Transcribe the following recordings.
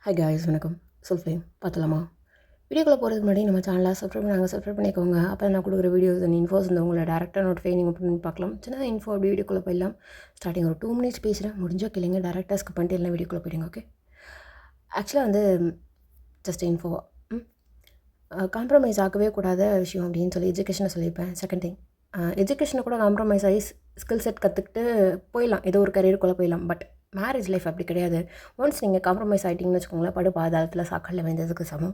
Hi guys, வணக்கம். சொல்ஃபேம் பார்த்தலாமா? வீடியோக்குள்ளே போகிறதுக்கு முன்னாடி நம்ம சேனலை சப்ஸ்கிரைப் பண்ணிக்கோங்க. அப்போ நான் கொடுக்குற வீடியோஸ் அண்ட் இன்ஃபோஸ் வந்து உங்களை டேரெக்டாக நோட்டிஃபை நீங்கள் பண்ணி பார்க்கலாம். சின்ன இன்ஃபோ அப்படி வீடியோக்குள்ளே போயிடலாம். ஸ்டார்டிங் ஒரு 2 மினிட்ஸ் பேசுகிறேன். முடிஞ்சோ கேளுங்க. டேரெக்டாக ஸ்கிப் பண்ணிட்டு எல்லாம் வீடியோக்குள்ளே போயிடுங்க. ஓகே, ஆக்சுவலாக வந்து ஜஸ்ட் இன்ஃபோ காம்ப்ரமைஸ் ஆகவே கூடாத விஷயம் அப்படின்னு சொல்லி எஜுகேஷனை சொல்லியிருப்பேன். செகண்ட் திங், எஜுகேஷனை கூட காம்ப்ரமைஸ் ஆகி ஸ்கில் செட் கற்றுக்கிட்டு போயிடலாம், ஏதோ ஒரு கரியருக்குள்ளே போயிடலாம். பட் மேரேஜ் லைஃப் அப்படி கிடையாது. ஒன்ஸ் நீங்கள் காம்ப்ரமைஸ் ஆகிட்டிங்கன்னு வச்சுக்கோங்களேன், படு பாதாளத்தில் சாக்கல்ல வேந்ததுக்கு சமம்.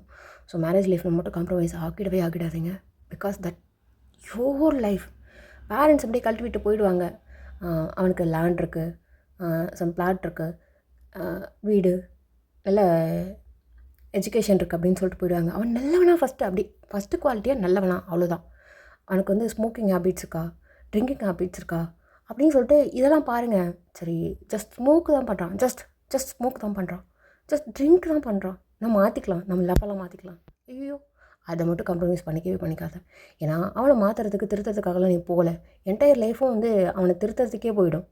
ஸோ மேரேஜ் லைஃப்பில் மட்டும் காம்ப்ரமைஸ் ஆகிடாதீங்க. Because that your life. Parents அப்படியே கழட்டி விட்டு போயிடுவாங்க. அவனுக்கு லேண்ட் இருக்குது, சம் பிளாட் இருக்குது, வீடு, நல்ல எஜுகேஷன் இருக்குது அப்படின்னு சொல்லிட்டு போயிடுவாங்க. அவன் நல்லவனா ஃபஸ்ட்டு குவாலிட்டியாக நல்லவனா, அவ்வளோதான். அவனுக்கு வந்து ஸ்மோக்கிங் ஹேபிட்ஸ் இருக்கா, ட்ரிங்கிங் ஹேபிட்ஸ் இருக்கா அப்படின்னு சொல்லிட்டு இதெல்லாம் பாருங்கள். சரி, ஜஸ்ட் ஸ்மோக் தான் பண்ணுறான், ஜஸ்ட் ஸ்மோக் தான் பண்ணுறான், ஜஸ்ட் ட்ரிங்க் தான் பண்ணுறான், நம்ம மாற்றிக்கலாம், நம்ம லெவலாம் மாற்றிக்கலாம். ஐயோ, அதை மட்டும் காம்ப்ரமைஸ் பண்ணிக்காத. ஏன்னா அவனை திருத்தறதுக்காகலாம் நீ போகலை. என்டையர் லைஃப்பும் வந்து அவனை திருத்தறதுக்கே போயிடும்.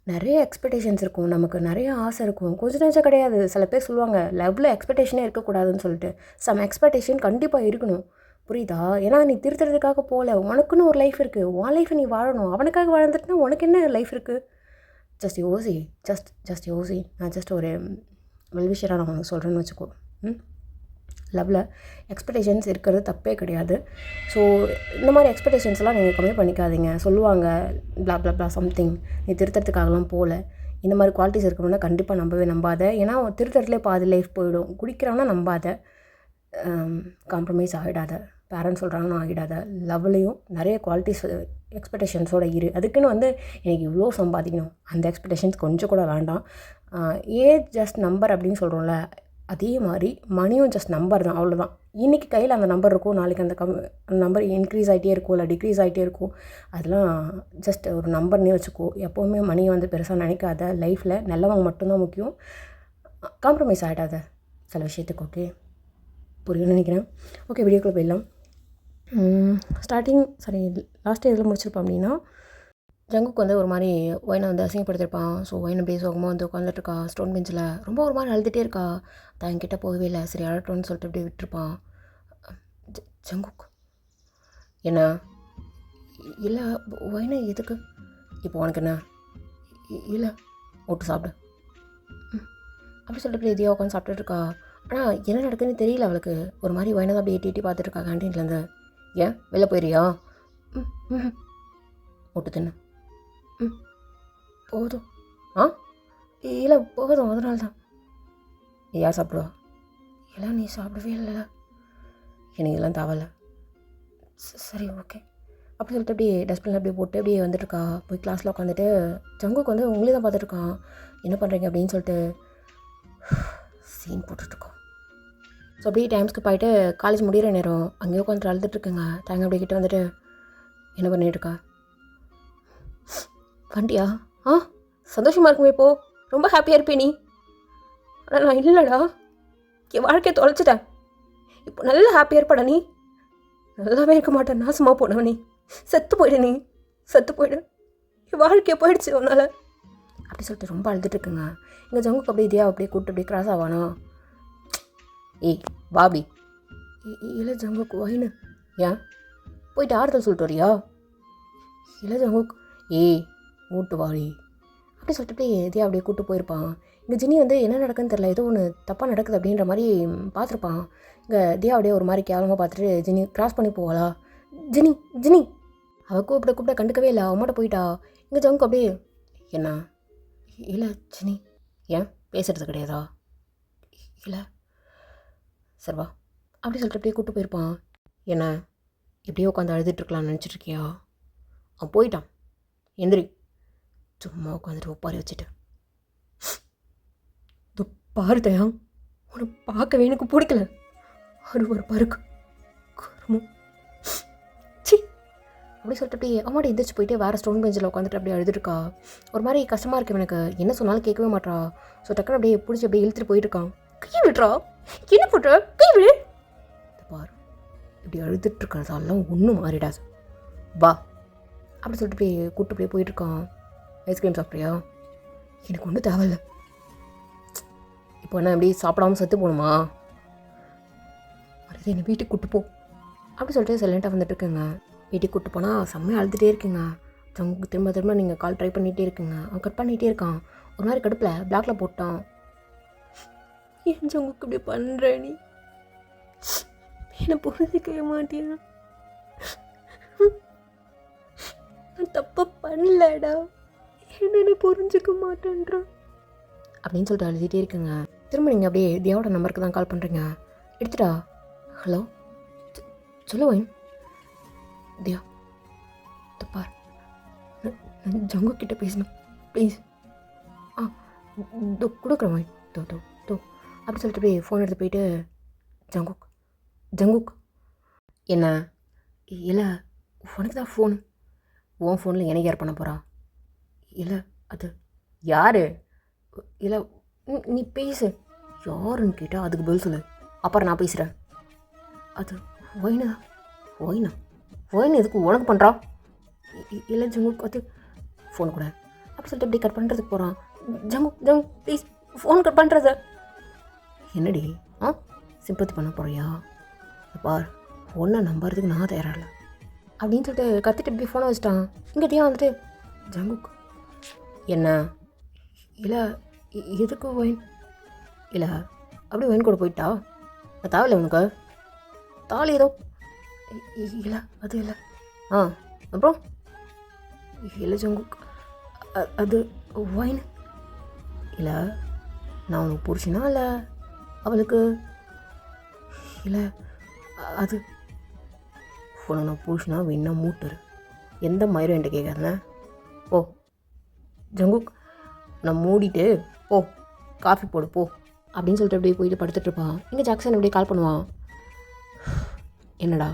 நிறைய எக்ஸ்பெக்டேஷன்ஸ் இருக்கும், நமக்கு நிறைய ஆசை இருக்கும். கொஞ்சம் நேரம் கிடையாது. சில பேர் சொல்லுவாங்க லவ்வில் எக்ஸ்பெக்டேஷனே இருக்கக்கூடாதுன்னு சொல்லிட்டு. சம் எக்ஸ்பெக்டேஷன் கண்டிப்பாக இருக்கணும், புரியுதா? ஏன்னா நீ திருத்துறதுக்காக போகல, உனக்குன்னு ஒரு லைஃப் இருக்குது. உன் லைஃப்பை நீ வாழணும். அவனுக்காக வாழ்ந்துட்டுனா உனக்கு என்ன லைஃப் இருக்குது? ஜஸ்ட் யோசி. நான் ஜஸ்ட் ஒரு வெல்விஷராக நான் உனக்கு சொல்கிறேன்னு வச்சுக்கோ. லவ்வில் எக்ஸ்பெக்டேஷன்ஸ் இருக்கிறது தப்பே கிடையாது. ஸோ இந்த மாதிரி எக்ஸ்பெக்டேஷன்ஸ்லாம் நீங்கள் கம்மி பண்ணிக்காதீங்க. சொல்லுவாங்க ப்ளா சம்திங், நீ திருத்தறதுக்காகலாம் போகல. இந்த மாதிரி குவாலிட்டிஸ் இருக்கணும்னா கண்டிப்பாக நம்பாத. ஏன்னா திருத்தறதுலேயே பாதி லைஃப் போயிடும். குடிக்கிறான்னா நம்பாத. காம்ப்ரமைஸ் ஆகிடாத. பேரண்ட்ஸ் சொல்கிறாங்கன்னு ஆகிடாத. லவ்லேயும் நிறைய குவாலிட்டிஸ் எக்ஸ்பெக்டேஷன்ஸோடு அதுக்குன்னு வந்து எனக்கு இவ்வளோ சம்பாதிக்கணும், அந்த எக்ஸ்பெக்டேஷன்ஸ் கொஞ்சம் கூட வேண்டாம். ஏஜ் ஜஸ்ட் நம்பர் அப்படின்னு சொல்கிறோம்ல, அதே மாதிரி மணியும் ஜஸ்ட் நம்பர் தான், அவ்வளோதான். இன்றைக்கி கையில் அந்த நம்பர் இருக்கும், நாளைக்கு அந்த நம்பர் இன்க்ரீஸ் ஆகிட்டே இருக்கும், இல்லை டிக்ரீஸ் ஆகிட்டே இருக்கும். அதெல்லாம் ஜஸ்ட் ஒரு நம்பர்னே வச்சுக்கோ. எப்போவுமே மணியை வந்து பெருசாக நினைக்காத. லைஃப்பில் நல்லவங்க மட்டும்தான் முக்கியம். காம்ப்ரமைஸ் ஆகிடாத சில விஷயத்துக்கு. ஓகே, புரியும்னு நினைக்கிறேன். ஓகே, வீடியோக்குள்ளே போயிடலாம். லாஸ்ட்டு எதில் முடிச்சிருப்பான் அப்படின்னா, ஜங்குக்கு வந்து ஒரு மாதிரி ஒயினை வந்து அசிங்கப்படுத்திருப்பான். ஸோ ஒயின் அப்படியே சோகமாக வந்து உட்காந்துட்ருக்கா ஸ்டோன் பெஞ்சில். ரொம்ப ஒரு மாதிரி அழுதுகிட்டே இருக்கா. தான் என்கிட்ட போகவே இல்லை, சரி அழட்டோன்னு சொல்லிட்டு அப்படியே விட்டுருப்பான். ஜங்குக் என்ன இல்லை, ஒயினை எதுக்கு இப்போ உனக்கு என்ன இல்லை, ஓட்டு சாப்பிடு அப்படி சொல்லிட்டு அப்படியே இதையாக உட்காந்து சாப்பிட்டுருக்கா. ஆனால் என்ன நடக்குதுன்னு தெரியல அவளுக்கு. ஒரு மாதிரி ஒயினை தான் அப்படியே எட்டி பார்த்துட்ருக்கா கேன்டீன்லேருந்து. ஏன் வெளில போயிடுறியா? ஓட்டு தின்னு. போதும். இல்லை போதும், அதனால தான். யார் சாப்பிடுவா? இல்லை நீ சாப்பிடவே இல்லை, எனக்கு இதெல்லாம் தேவையில்ல. சரி ஓகே அப்படி சொல்லிட்டு அப்படியே டஸ்ட்பினில் அப்படியே போட்டு அப்படியே வந்துட்டுருக்கா. போய் கிளாஸில் உட்காந்துட்டு ஜங்குக்கு வந்து உங்களே தான் பார்த்துட்ருக்கான். என்ன பண்ணுறீங்க அப்படின்னு சொல்லிட்டு சீன் போட்டுட்ருக்கோம். ஸோ அப்படியே டைம்ஸ்க்கு போயிட்டு காலேஜ் முடிகிற நேரம் அங்கேயே உட்காந்துட்டு அழுதுட்டுருக்குங்க. தாங்க அப்படியே கிட்டே வந்துட்டு என்ன பண்ணிகிட்ருக்கா? வண்டியா? சந்தோஷமாக இருக்குமே, இப்போது ரொம்ப ஹாப்பியாக இருப்பே நீ. ஆனால் நான் இல்லைடா, என் வாழ்க்கையை தொலைச்சிட்டேன். இப்போ நல்லா ஹாப்பியாக இருப்பாடா நீ. நல்லாவே இருக்க மாட்டேன், நாசமாக போனவன் நீ. செத்து போயிடு, என் வாழ்க்கையை போயிடுச்சு உன்னால் அப்படி சொல்லிட்டு ரொம்ப அழுதுட்டுருக்குங்க. இங்கே ஜங்குக்கு அப்படியே இதையா அப்படியே கூப்பிட்டு அப்படியே கிராஸ் ஆவானா? ஏய் பாபி. இல்லை ஜங்குக்கு ஒயினு. ஏன் போயிட்டு ஆறுதல் சொல்லிட்டு வரியா? இல்லை ஜங்குக். ஏய் ஊட்டு வாடி அப்படி சொல்லிட்டு அப்படியே எதையா அப்படியே கூப்பிட்டு போயிருப்பான். இங்கே ஜினி வந்து என்ன நடக்குன்னு தெரில, ஏதோ ஒன்று தப்பாக நடக்குது அப்படின்ற மாதிரி பார்த்துருப்பான். இங்கே தியா அப்படியே ஒரு மாதிரி கேவலமாக பார்த்துட்டு ஜினி கிராஸ் பண்ணி போவாளா? ஜினி அவள் கூப்பிட கண்டுக்கவே இல்லை, அவன் மட்டும் போயிட்டா. இங்கே ஜங்குக்கு அப்படியே என்ன? இல்லை ஜினி ஏன் பேசுகிறது கிடையாதா? இல்லை சரிவா அப்படி சொல்லிட்டு அப்படியே கூப்பிட்டு போயிருப்பான். என்ன எப்படியோ உட்காந்து அழுதுட்டுருக்கலான்னு நினச்சிட்ருக்கியா? அவன் போயிட்டான், எந்திரி. சும்மா உட்காந்துட்டு ஒப்பாரி வச்சுட்டு பாருதையா, உன்னை பார்க்கவே எனக்கு பிடிக்கல. ஒரு பருக்கு சி அப்படி சொல்லிட்டு அப்படியே அம்மாடி எந்திரிச்சு போயிட்டு வேறு ஸ்டோன் பெஞ்சில் உட்காந்துட்டு அப்படியே அழுதுருக்கா. ஒரு மாதிரி கஷ்டமாக இருக்கு எனக்கு, என்ன சொன்னாலும் கேட்கவே மாட்டா. ஸோ டக்குன்னு அப்படியே பிடிச்சி அப்படியே இழுத்துட்டு போயிட்டுருக்கான். கை விட்றா, என்ன போட்டுற, கை விடு. பாரு இப்படி அழுதுட்டுருக்கிறதாலாம் ஒன்றும் மாறிடாது, வா அப்படி சொல்லிட்டு அப்படியே கூப்பிட்டு அப்படியே போயிட்டுருக்கான். ஐஸ்கிரீம் சாப்பிட்றியா? எனக்கு ஒன்றும் தேவையில்லை. இப்போ என்ன எப்படி சாப்பிடாம செத்து போகணுமா? மறுபடியும் என்னை வீட்டுக்கு கூப்பிட்டு போ அப்படி சொல்லிட்டு சைலண்ட்டாக வந்துட்டு இருக்குங்க. வீட்டுக்கு கூப்பிட்டு போனால் செம்மையாக அழுதுகிட்டே இருக்குங்க. ஜங்குக்கு திரும்ப திரும்ப நீங்கள் கால் ட்ரை பண்ணிகிட்டே இருக்குங்க. அவன் கட் பண்ணிகிட்டே இருக்கான். ஒரு மாதிரி கடுப்பில் பிளாக்ல போட்டான். என் ஜங்குக்கு இப்படி பண்ணுற நீ என்னை புரிஞ்சிக்கவே மாட்டேன். நான் தப்பாக பண்ணலடா, என்னென்ன புரிஞ்சுக்க மாட்டேன்றான் அப்படின்னு சொல்லிட்டு அழுதுகிட்டே இருக்குங்க. திரும்ப நீங்கள் அப்படியே தியாவோட நம்பருக்கு தான் கால் பண்ணுறீங்க. எடுத்துட்டா. ஹலோ சொல்லு வைன். தியா தப்பார், நான் ஜங்கு கிட்ட பேசணும் ப்ளீஸ். கொடுக்குறேன் வைன். தோ தோ தோ அப்படி சொல்லிட்டு அப்படியே ஃபோன் எடுத்து போயிட்டு ஜங்குக் ஜங்குக் என்ன இல்லை உனக்கு தான் ஃபோனு. உன் ஃபோனில் எனக்கு யார் பண்ண போகிறா? இல்லை அது யார்? இல்லை நீ பேசு. யாருன்னு கேட்டால் அதுக்கு பதில் சொல்லு, அப்புறம் நான் பேசுகிறேன். அது ஒயினா ஒயினா ஒயின் எதுக்கு உனக்கு பண்ணுறா? இல்லை ஜங்குக் அது ஃபோன் கூட அப்படி சொல்லிட்டு இப்படி கட் பண்ணுறதுக்கு போகிறான். ஜங்கு ப்ளீஸ் ஃபோன் கட் பண்ணுறத. என்னடி சிம்பத்தி பண்ண போகிறியா? பார் ஒன்றை நம்புறதுக்கு நான் தயாரில்லை அப்படின்னு சொல்லிட்டு கற்றுட்டு இப்படி ஃபோனை வச்சுட்டான். இங்கிட்டே வந்துட்டு ஜங்குக் என்ன? இல்லை எதுக்கு ஒயின்? இல்லை அப்படி ஒயின் கூட போயிட்டா? நான் தேவையில்லை உனக்கு தாலி ஏதோ. இல்லை அது இல்லை. அப்புறம் இல்லை ஜங்குக் அது ஒயின். இல்லை நான் உனக்கு பிடிச்சினா இல்லை அவளுக்கு? இல்லை அது உனக்கு நான் பிடிச்சினா வேணா மூட்டுரு. எந்த மயிரும் என்கிட்ட கேட்காதுண்ணே. ஓ ஜங்குக் நான் மூடிட்டு போ, காஃபி போடு போ அப்படின்னு சொல்லிட்டு அப்படியே போயிட்டு படுத்துட்ருப்பான். இங்கே ஜாக்சன் அப்படியே கால் பண்ணுவான். என்னடா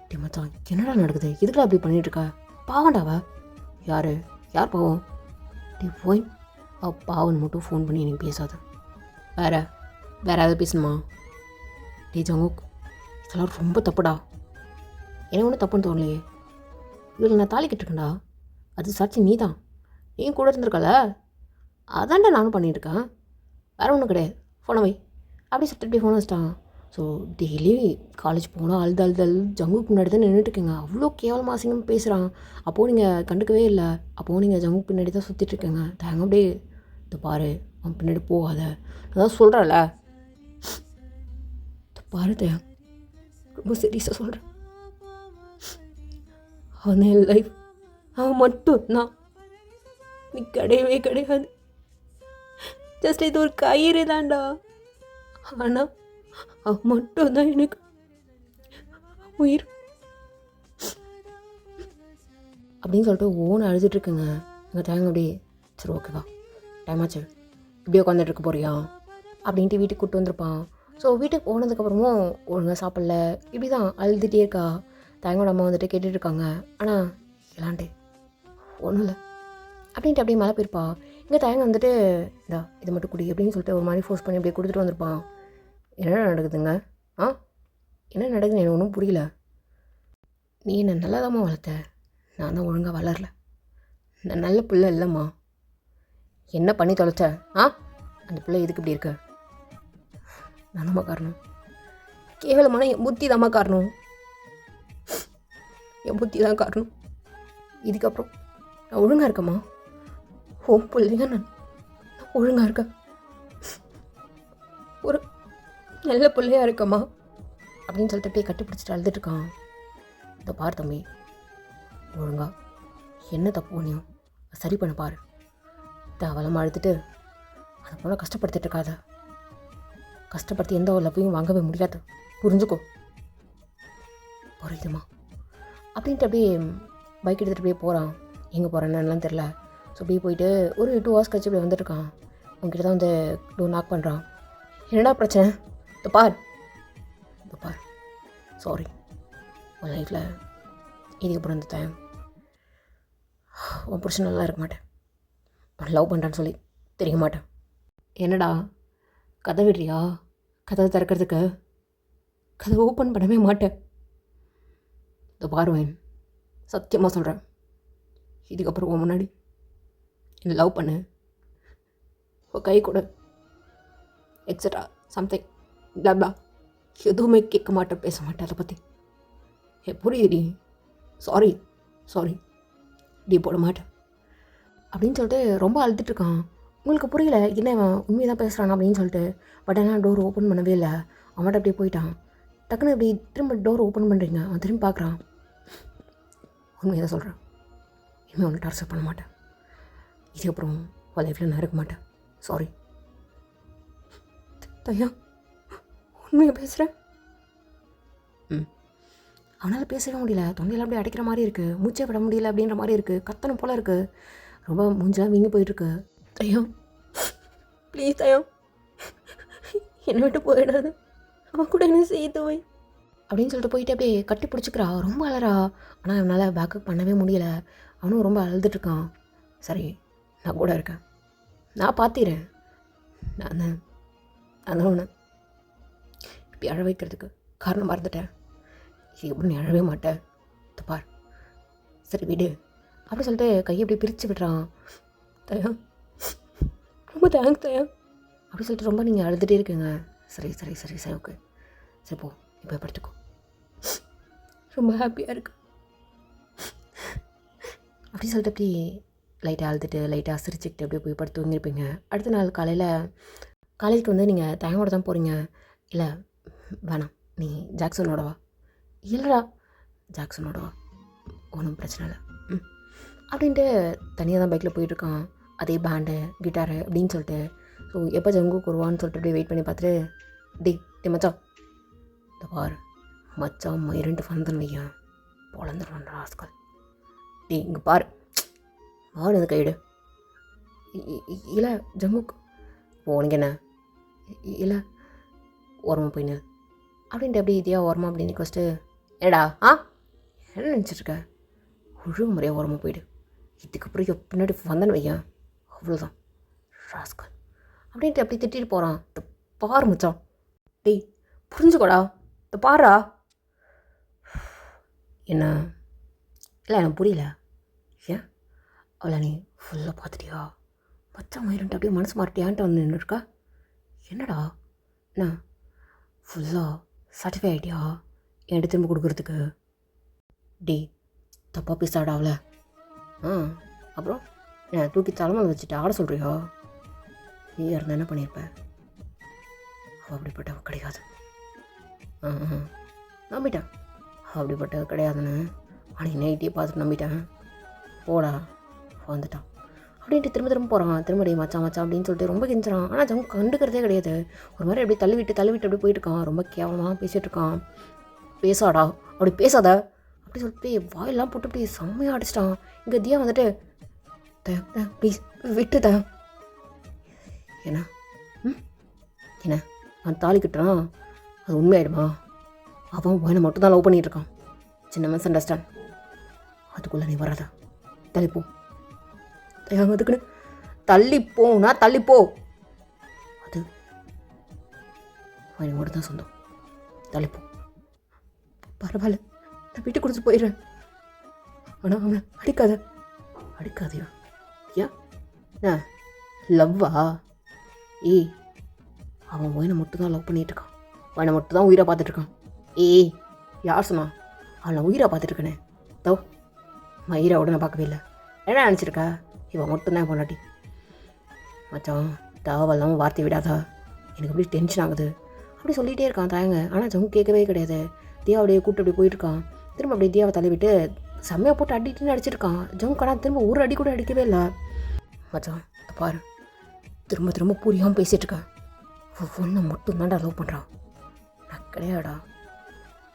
டே மச்சான், என்னடா நடக்குது? எதுக்குடா அப்படி பண்ணிகிட்ருக்கா? பாவண்டாவா? யார் பாவம்? டே போய் பாவன் மட்டும் ஃபோன் பண்ணி எனக்கு பேசாத. வேற ஏதாவது பேசணுமா? டே ஜங்குக் இதெல்லாம் ரொம்ப தப்புடா. எனக்கு ஒன்றும் தப்புன்னு தோணலையே. இதில் நான் தாலி கட்டிருக்கேன்டா, அது சாட்சி நீ தான். நீயும் கூட இருந்திருக்கல, அதான்டா நானும் பண்ணியிருக்கேன். வேறு ஒன்றும் கிடையாது. ஃபோனை வை அப்படி சொல்லிட்டு இப்படி ஃபோனை வச்சிட்டான். ஸோ டெய்லி காலேஜ் போனால் அழுதல் ஜங்குக்கு முன்னாடி தான் நின்றுட்டுருக்கேங்க. அவ்வளோ கேவலமாக அசிங்கமாக பேசுகிறான். அப்போது நீங்கள் கண்டுக்கவே இல்லை. அப்போது நீங்கள் ஜங்குக்கு பின்னாடி தான் சுற்றிட்டுருக்கேங்க. தேங்க அப்படியே இதை பாரு, அவன் பின்னாடி போகாத. அதான் சொல்கிறல, பாரு தேங்க ரொம்ப சீரியஸாக சொல்கிறேன். அவன் என் லைஃப், அவன் மட்டும் தான், நீ கிடையவே கிடையாது. ஜஸ்ட் இது ஒரு கயிறு தான்டா. ஆனால் அவன் மட்டும் தான் எனக்கு உயிர் அப்படின்னு சொல்லிட்டு ஓன்னு அழுதுட்டுருக்குங்க. எங்கள் தேங்க அப்படியே சரி ஓகேவா டைம் ஆச்சு இப்படியே உட்காந்துட்டு இருக்க போறியா அப்படின்ட்டு வீட்டுக்கு கூப்பிட்டு வந்திருப்பான். ஸோ வீட்டுக்கு போனதுக்கப்புறமும் ஒழுங்காக சாப்பிடல, இப்படி தான் அழுதுகிட்டே இருக்கா. தேங்கோட அம்மா வந்துட்டு கேட்டுட்ருக்காங்க. ஆனால் இல்லாண்டே ஒன்றும் இல்லை அப்படின்ட்டு அப்படியே மேலே போயிருப்பா. இங்கே தேங்க வந்துட்டு இந்தா இதை மட்டும் குடி அப்படின்னு சொல்லிட்டு ஒரு மாதிரி ஃபோர்ஸ் பண்ணி அப்படியே கொடுத்துட்டு வந்திருப்பான். என்ன நடக்குதுங்க? என்ன நடக்குதுன்னு எனக்கு ஒன்றும் புரியல. நீ என்னை நல்லாதாம்மா வளர்த்த, நான் தான் ஒழுங்காக வளரல. நான் நல்ல பிள்ளை இல்லைம்மா. என்ன பண்ணி தொலைச்ச? அந்த பிள்ளை எதுக்கு இப்படி இருக்க? நானம்மா காரணம். கேவலமான என் புத்தி தாம்மா காரணம். என் புத்தி தான் காரணம். இதுக்கப்புறம் நான் ஒழுங்காக இருக்கேம்மா. ஓ பிள்ளைங்க நான் ஒழுங்காக இருக்கேன். ஒரு நல்ல பிள்ளையாக இருக்கம்மா அப்படின்னு சொல்லிட்டு அப்படியே கட்டிப்பிடிச்சிட்டு அழுதுட்டுருக்கான். இதை பாரு தம்பி, ஒழுங்கா என்ன தப்பு பண்ணியும் சரி பண்ண பாரு. தேவலமாக அழுதுட்டு அதை போல் கஷ்டப்படுத்திட்டு இருக்காத. கஷ்டப்படுத்தி எந்த ஒரு லவ்வையும் வாங்கவே முடியாது, புரிஞ்சுக்கோ. புரியுதுமா அப்படின்ட்டு அப்படியே பைக் எடுத்துகிட்டு அப்படியே போகிறான். எங்கே போகிறான்னு தெரில. ஸோ அப்படியே போயிட்டு ஒரு 2 hours கழிச்சு அப்படியே வந்துட்டுருக்கான். அவங்ககிட்ட தான் வந்து டோர் நாக் பண்ணுறான். என்னடா பிரச்சனை? இந்த பார் சாரி, உன் லைஃப்பில் இதுக்கப்புறம் இந்த டைம் உன் புருஷன் நல்லா இருக்க மாட்டேன். உன் லவ் பண்ணுறான்னு சொல்லி தெரிய மாட்டேன். என்னடா கதை விடுறியா? கதவை திறக்கிறதுக்கு கதை ஓப்பன் பண்ணவே மாட்டேன். இந்த பாருவேன், சத்தியமாக சொல்கிறேன், இதுக்கப்புறம் உன் முன்னாடி என்னை லவ் பண்ணு, உன் கை கூட எக்ஸட்ரா சம்திங் பிளாப்ளா எதுவுமே கேட்க மாட்டேன், பேச மாட்டேன் அதை பற்றி. புரியுது, சாரி சாரி டீ போட மாட்டேன் அப்படின்னு சொல்லிட்டு ரொம்ப அழுதுட்டுருக்கான். உங்களுக்கு புரியல என்ன இவன் உண்மையை தான் பேசுகிறான் அப்படின்னு சொல்லிட்டு. பட் ஆனால் டோர் ஓப்பன் பண்ணவே இல்லை. அவன்கிட்ட அப்படியே போயிட்டான். டக்குன்னு இப்படி திரும்ப டோர் ஓப்பன் பண்ணுறீங்க. அவன் திரும்பி பார்க்குறான். உண்மையை தான் சொல்கிறேன், இனிமேல் ஒன்று டார்ச்சர் பண்ண மாட்டேன், இதுக்கப்புறம் உன் லைஃப்பில் நான் இருக்க மாட்டேன், சாரி. தயா உண்மையை பேசுகிறேன். அவனால் பேசவே முடியல. தொண்டையில் அப்படியே அடைக்கிற மாதிரி இருக்குது. மூச்சே விட முடியல அப்படின்ற மாதிரி இருக்குது. கத்தணும் போல் இருக்குது. ரொம்ப மூஞ்செலாம் வீங்கி போயிட்டுருக்கு. தயா ப்ளீஸ் தயா என்னை விட்டு போயிடாது, அவன் கூட என்ன செய்து வை அப்படின்னு சொல்லிட்டு போயிட்டு அப்படியே கட்டி பிடிச்சிக்கிறா. ரொம்ப அழறா. ஆனால் அவனால் பேக்கப் பண்ணவே முடியலை. அவனும் ரொம்ப அழுதுட்டுருக்கான். சரி நான் கூட இருக்கேன், நான் பார்த்திறேன், நான் தான் ஒன்று இப்படி அழ வைக்கிறதுக்கு காரணம் மறந்துட்டேன். எப்படி நீ அழவே மாட்டேன் பார், சரி விடு அப்படி சொல்லிட்டு கையை அப்படி பிரித்து விடுறான். தயா ரொம்ப தேங்க்ஸ் தயா அப்படி சொல்லிட்டு ரொம்ப நீங்கள் அழுதுகிட்டே இருக்குங்க. சரி சரி சரி சரி ஓகே சரி போ, இப்போ படுத்துக்கோ, ரொம்ப ஹாப்பியாக இருக்கு அப்படி சொல்லிட்டு அப்படி லைட்டாக அழுதுட்டு லைட்டாக சிரிச்சுக்கிட்டு அப்படியே போய் படுத்து தூங்கிருப்பீங்க. அடுத்த நாள் காலையில் காலேஜுக்கு வந்து நீங்கள் தயங்கோட தான் போகிறீங்க. இல்லை வேணாம் நீ ஜாக்சனோட வா. இல்லைடா ஜாக்சனோட வா, ஒன்றும் பிரச்சனை இல்லை அப்படின்ட்டு தனியாக தான் பைக்கில் போயிட்டுருக்கான். அதே பேண்டு கிட்டாரு அப்படின்னு சொல்லிட்டு. ஸோ எப்போ ஜங்குக்கு வருவான்னு சொல்லிட்டு அப்படியே வெயிட் பண்ணி பார்த்துட்டு டே மச்சான் இந்த பார் மச்சான் மயிரண்டு ஃபந்தன் வையன் பொழந்துடுவான் ராஸ்கல். டே இங்கே பாரு ஆடு அந்த கைடு. இல்லை ஜங்குக்கு உனக்கு என்ன இல்லை ஓரமாக போயின்னு அப்படின்ட்டு அப்படியே இதையா ஓரமாக அப்படின்னு நிற்க ஏடா என்ன நினச்சிட்ருக்க, ஒழுங்கு முறையாக ஓரமாக போயிடு, இதுக்கப்புறம் பின்னாடி வந்தேன்னு வையன் அவ்வளோதான் ராஸ்கல் அப்படின்ட்டு அப்படி திட்டிட்டு போகிறான். பாரு மச்சான் டேய் புரிஞ்சுக்கோடா, இந்த பாரா என்ன. இல்லை எனக்கு புரியல, ஏன் அவளை நீ ஃபுல்லாக பார்த்துட்டியா மச்சான் மயிரன்ட்டு அப்படியே மனசு மாட்டியான்ட்டு வந்து நின்றுருக்கா. என்னடா என்ன ஃபுல்லாக சாட்டிஸ்ஃபை ஆகிட்டியா என்கிட்ட திரும்ப கொடுக்குறதுக்கு. டே தப்பாக பேசாடா அவளை. அப்புறம் நான் தூக்கி தலைமையில் வச்சுட்டு ஆட சொல்கிறியா. நீ இருந்தால் என்ன பண்ணியிருப்பேன். அவள் அப்படிப்பட்டவ கிடையாது. நம்பிட்டேன் அப்படிப்பட்டவ கிடையாதுன்னு. ஆனால் நைட்டே பார்த்துட்டு நம்பிட்டேன். போடா வந்துட்டான் அப்படின்ட்டு திரும்ப திரும்ப போகிறான். திரும்ப மச்சான் மச்சான் அப்படின்னு சொல்லிட்டு ரொம்ப கெஞ்சுறான். ஆனால் ஜங்கு கண்டுக்கிறதே கிடையாது. ஒரு மாதிரி அப்படியே தள்ளிவிட்டு அப்படி போயிட்டுருக்கான். ரொம்ப கேவலமாக பேசிகிட்டு இருக்கான். பேசாடா அப்படி பேசாத அப்படி சொல்லிட்டு வாயெல்லாம் போட்டு அப்படி செம்மையாக அடிச்சிட்டான். இங்கே தியா வந்துட்டு ப்ளீஸ் விட்டுத என்ன என்ன அவன் தாலி கட்டுறான் அது உண்மையாயிடுமா. அவன் உன்னை மட்டும் தான் லவ் பண்ணிகிட்ருக்கான். சின்ன மிஸ் அண்டர்ஸ்டாண்ட். அதுக்குள்ளே நீ வராத, தள்ளிப்போ. அதுக்குன்னு தள்ளிப்போனா தள்ளிப்போ. அது அவன் மட்டும் தான் சொந்தம். தள்ளிப்போ. பரவாயில்ல நான் விட்டு கொடுத்து போயிடுறேன். ஆனால் அவனை அடிக்காதையா. ஏன் லவ்வா? ஏய் அவன் ஒயினை மட்டும் தான் லவ் பண்ணிகிட்ருக்கான். ஒயினை மட்டும் தான் உயிரை பார்த்துட்ருக்கான். ஏய் யார் சொன்னான் அவனை உயிரை பார்த்துட்ருக்கனே. தோ மயிரை நான் பார்க்கவே இல்லை. என்ன நினச்சிருக்கா இவன் மட்டும்தான் பொண்டாட்டி. மச்சான் தேவையில்லாமல் வார்த்தை விடாதா, எனக்கு அப்படியே டென்ஷன் ஆகுது அப்படி சொல்லிகிட்டே இருக்கான் தாயங்க. ஆனால் ஜங்கு கேட்கவே கிடையாது. தியாவுடைய கூட்டு அப்படி போயிட்டுருக்கான். திரும்ப அப்படியே தியாவை தள்ளிவிட்டு செம்மையாக போட்டு அடிட்டுன்னு அடிச்சிருக்கான். ஜங்கு ஆனால் திரும்ப ஒரு அடி கூட அடிக்கவே இல்லை. மச்சான் பாரு திரும்ப திரும்ப புரியாமல் பேசிகிட்ருக்கேன். ஒன்றை மட்டும் தான்டா லவ் பண்ணுறான், நான் கிடையாடா.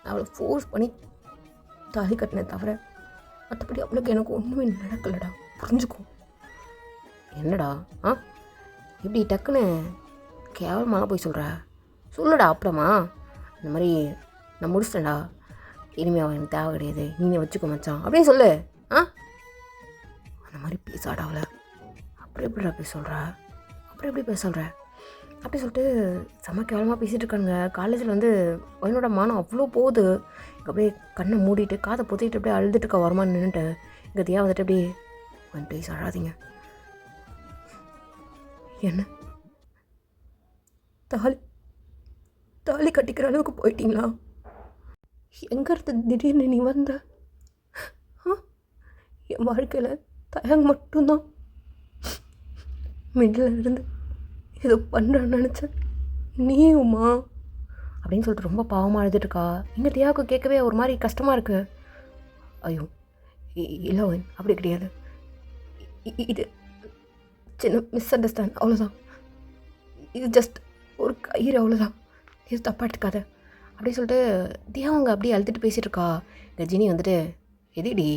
நான் அவளை ஃபோர்ஸ் பண்ணி தாலி கட்டினேன் தவிர மற்றபடி அவளுக்கு எனக்கு ஒன்றுமே நடக்கலடா, புரிஞ்சுக்கும். என்னடா இப்படி டக்குன்னு கேவலமாக போய் சொல்லுடா அப்புறமா இந்த மாதிரி நான் முடிச்சிட்டேன்டா, இனிமேல் அவன் எனக்கு தேவை கிடையாது, நீனே வச்சுக்கோ மச்சான் அப்படின்னு சொல்லு. அந்த மாதிரி பேசாடா அவளை. அப்புறம் எப்படிடா பேச சொல்கிற அப்படி சொல்லிட்டு செம்ம கேவலமாக பேசிகிட்டு இருக்காங்க. காலேஜில் வந்து அவனோட மானம் அவ்வளோ போகுது. இங்கே அப்படியே கண்ணை மூடிட்டு காதை பொத்திட்டு அப்படியே அழுதுட்டு இருக்கா வரமான்னு நின்றுட்டு. இங்கே தியா வந்துட்டு அப்படியே அவன் ப்ளீஸ் அழாதீங்க. என்ன தாலி தாலி கட்டிக்கிற அளவுக்கு போயிட்டீங்களா? எங்கேருந்து திடீர்னு நீ வந்த? ஆ என் வாழ்க்கையில் தயங்க மட்டும்தான் மிடில் இருந்து ஏதோ பண்ணுறான்னு நினச்சேன். நீயுமா அப்படின்னு சொல்லிட்டு ரொம்ப பாவமாக எழுதிட்டுருக்கா. எங்கள் தியாவுக்கு கேட்கவே ஒரு மாதிரி கஷ்டமாக இருக்குது. ஐயோ இல்லை அப்படி கிடையாது, இது சின்ன மிஸ் அண்டர்ஸ்டாண்ட், அவ்வளோதான். இது ஜஸ்ட் ஒரு கயிறு, அவ்வளோதான். இது தப்பாக எடுத்துக்காத அப்படின்னு சொல்லிட்டு தியாவங்க அப்படியே அழுத்துட்டு பேசிகிட்டு இருக்கா. இந்த ஜினி வந்துட்டு எதிடி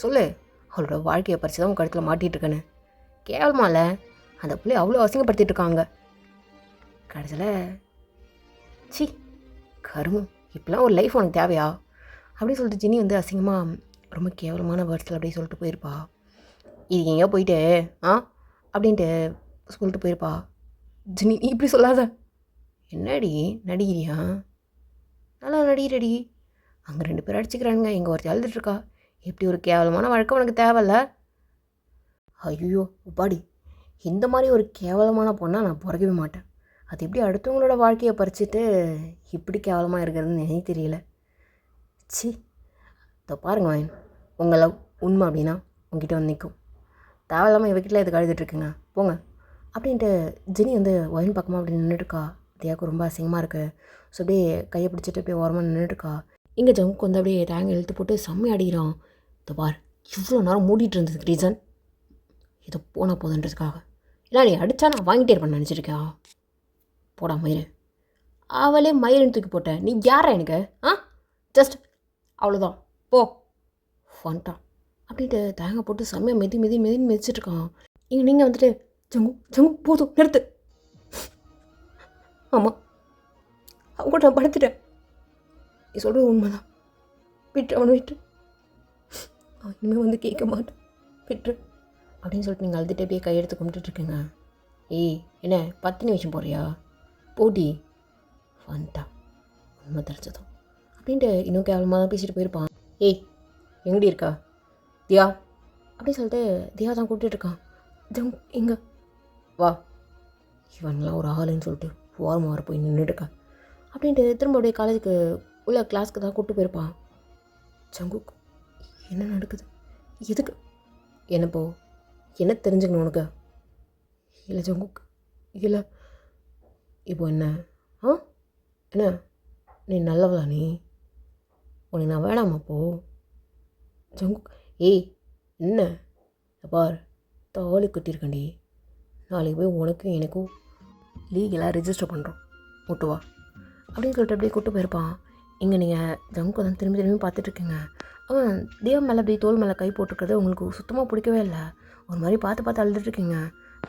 சொல்லு, அவளோட வாழ்க்கையை பறித்து தான் உங்கள் கழுத்தில் மாட்டிகிட்ருக்கேன்னு. கேவலமா இல்லை, அந்த பிள்ளைய அவ்வளோ அசிங்கப்படுத்திட்டு இருக்காங்க. கடைசியில் சி கருமம், இப்போலாம் ஒரு லைஃப் உனக்கு தேவையா அப்படின்னு சொல்லிட்டு ஜினி வந்து அசிங்கமாக ரொம்ப கேவலமான வேர்ட்ஸில் அப்படியே சொல்லிட்டு போயிருப்பா. இது எங்கேயோ போயிட்டு அப்படின்ட்டு சொல்லிட்டு போயிருப்பா. ஜினி நீ இப்படி சொல்லாத. என்னடி நடிகிறியா? நல்லா நடிகிறடி. அங்கே 2 பேர் அடிச்சுக்கிறானுங்க, இங்கே ஒருத்தர் அழுதுட்டுருக்கா. இப்படி ஒரு கேவலமான வழக்கம் உனக்கு தேவையில்ல. ஐயோ உப்பாடி, இந்த மாதிரி ஒரு கேவலமான பொண்ணாக நான் பிறக்கவே மாட்டேன். அது எப்படி அடுத்தவங்களோட வாழ்க்கையை பறிச்சுட்டு இப்படி கேவலமாக இருக்கிறதுன்னு எனக்கு தெரியல. சி இதை பாருங்க வாயின், உங்களை உண்மை அப்படின்னா உங்ககிட்ட வந்து நிற்கும். தேவையில்லாமல் இவக்கிட்ட இதுக்கு அழுதுட்டுருக்குங்க போங்க அப்படின்ட்டு ஜினி வந்து ஒயின் பக்கமாக அப்படி நின்றுட்டுருக்கா. தியாவுக்கு ரொம்ப அசிங்கமாக இருக்குது. ஸோ அப்படியே கையை பிடிச்சிட்டு அப்படியே ஓரமாக நின்றுட்டுருக்கா. இங்கே ஜங்க் வந்து அப்படியே டேங் இழுத்து போட்டு செம்மி அடிக்கிறான். இதை பார், இவ்வளோ நேரம் மூடிட்டு இருந்ததுக்கு ரீசன் இதை போனால் போதுன்றதுக்காக. இல்லை நீ அடித்தா நான் வாங்கிட்டே இருப்பேன்னு நினச்சிருக்கா? போடா மயிறு. அவளே மயிலுன்னு தூக்கி போட்டேன், நீ யாரா எனக்கு? ஜஸ்ட் அவ்வளோதான் போ வந்துட்டான் அப்படின்ட்டு தேங்காய் போட்டு செம்மையாக மெதின்னு மிதிச்சிட்ருக்கான். இங்கே நீங்கள் வந்துட்டு ஜங்கு ஜங்கு போதும் நிறுத்து. ஆமாம் அவங்க கூட நான் படுத்துட்டேன், நீ சொல்கிறது உண்மைதான். விட்டு அவனை விட்டு, இனிமேல் வந்து கேட்க மாட்டேன், விட்டு அப்படின்னு சொல்லிட்டு நீங்கள் அழுதுட்டு அப்படியே கையெடுத்து கும்பிட்டுருக்கீங்க. ஏய் என்ன 10 நிமிஷம் போகிறியா? போட்டி வந்துட்டான், உண்மை தெரிஞ்சதும் அப்படின்ட்டு இன்னும் கேவலமாக தான் பேசிட்டு போயிருப்பான். ஏய் எங்கடி இருக்கா தியா அப்படின்னு சொல்லிட்டு தியா தான் கூப்பிட்டுருக்கான். ஜங் எங்கே வா, இவன்லாம் ஒரு ஆளுன்னு சொல்லிட்டு ஓரமாக வர போய் நின்றுட்டுருக்கா அப்படின்ட்டு திரும்ப அப்படியே காலேஜுக்கு உள்ள கிளாஸ்க்கு தான் கூப்பிட்டு போயிருப்பான். ஜங்குக் என்ன நடக்குது, எதுக்கு என்னப்போ என்ன தெரிஞ்சுக்கணும் உனக்கு? இல்லை ஜங்குக் இல்லை இப்போ என்ன என்ன நீ நல்லவளா? நீ உன்னை நான் வேணாமாப்போ? ஜங்குக் ஏய் என்ன பார், தாலி கட்டியிருக்கண்டி, நாளைக்கு போய் உனக்கும் எனக்கும் லீகலாக ரெஜிஸ்டர் பண்ணுறோம், ஓட்டுவா அப்படின்னு சொல்லிட்டு அப்படியே கூப்பிட்டு போயிருப்பான். இங்கே நீங்கள் ஜங்கு தான் திரும்பி பார்த்துட்ருக்கீங்க. அவன் தியா மேலே அப்படி தோல் மேலே கை போட்டுருக்கிறது உங்களுக்கு சுத்தமாக பிடிக்கவே இல்லை. ஒரு மாதிரி பார்த்து அழுதுட்ருக்கீங்க.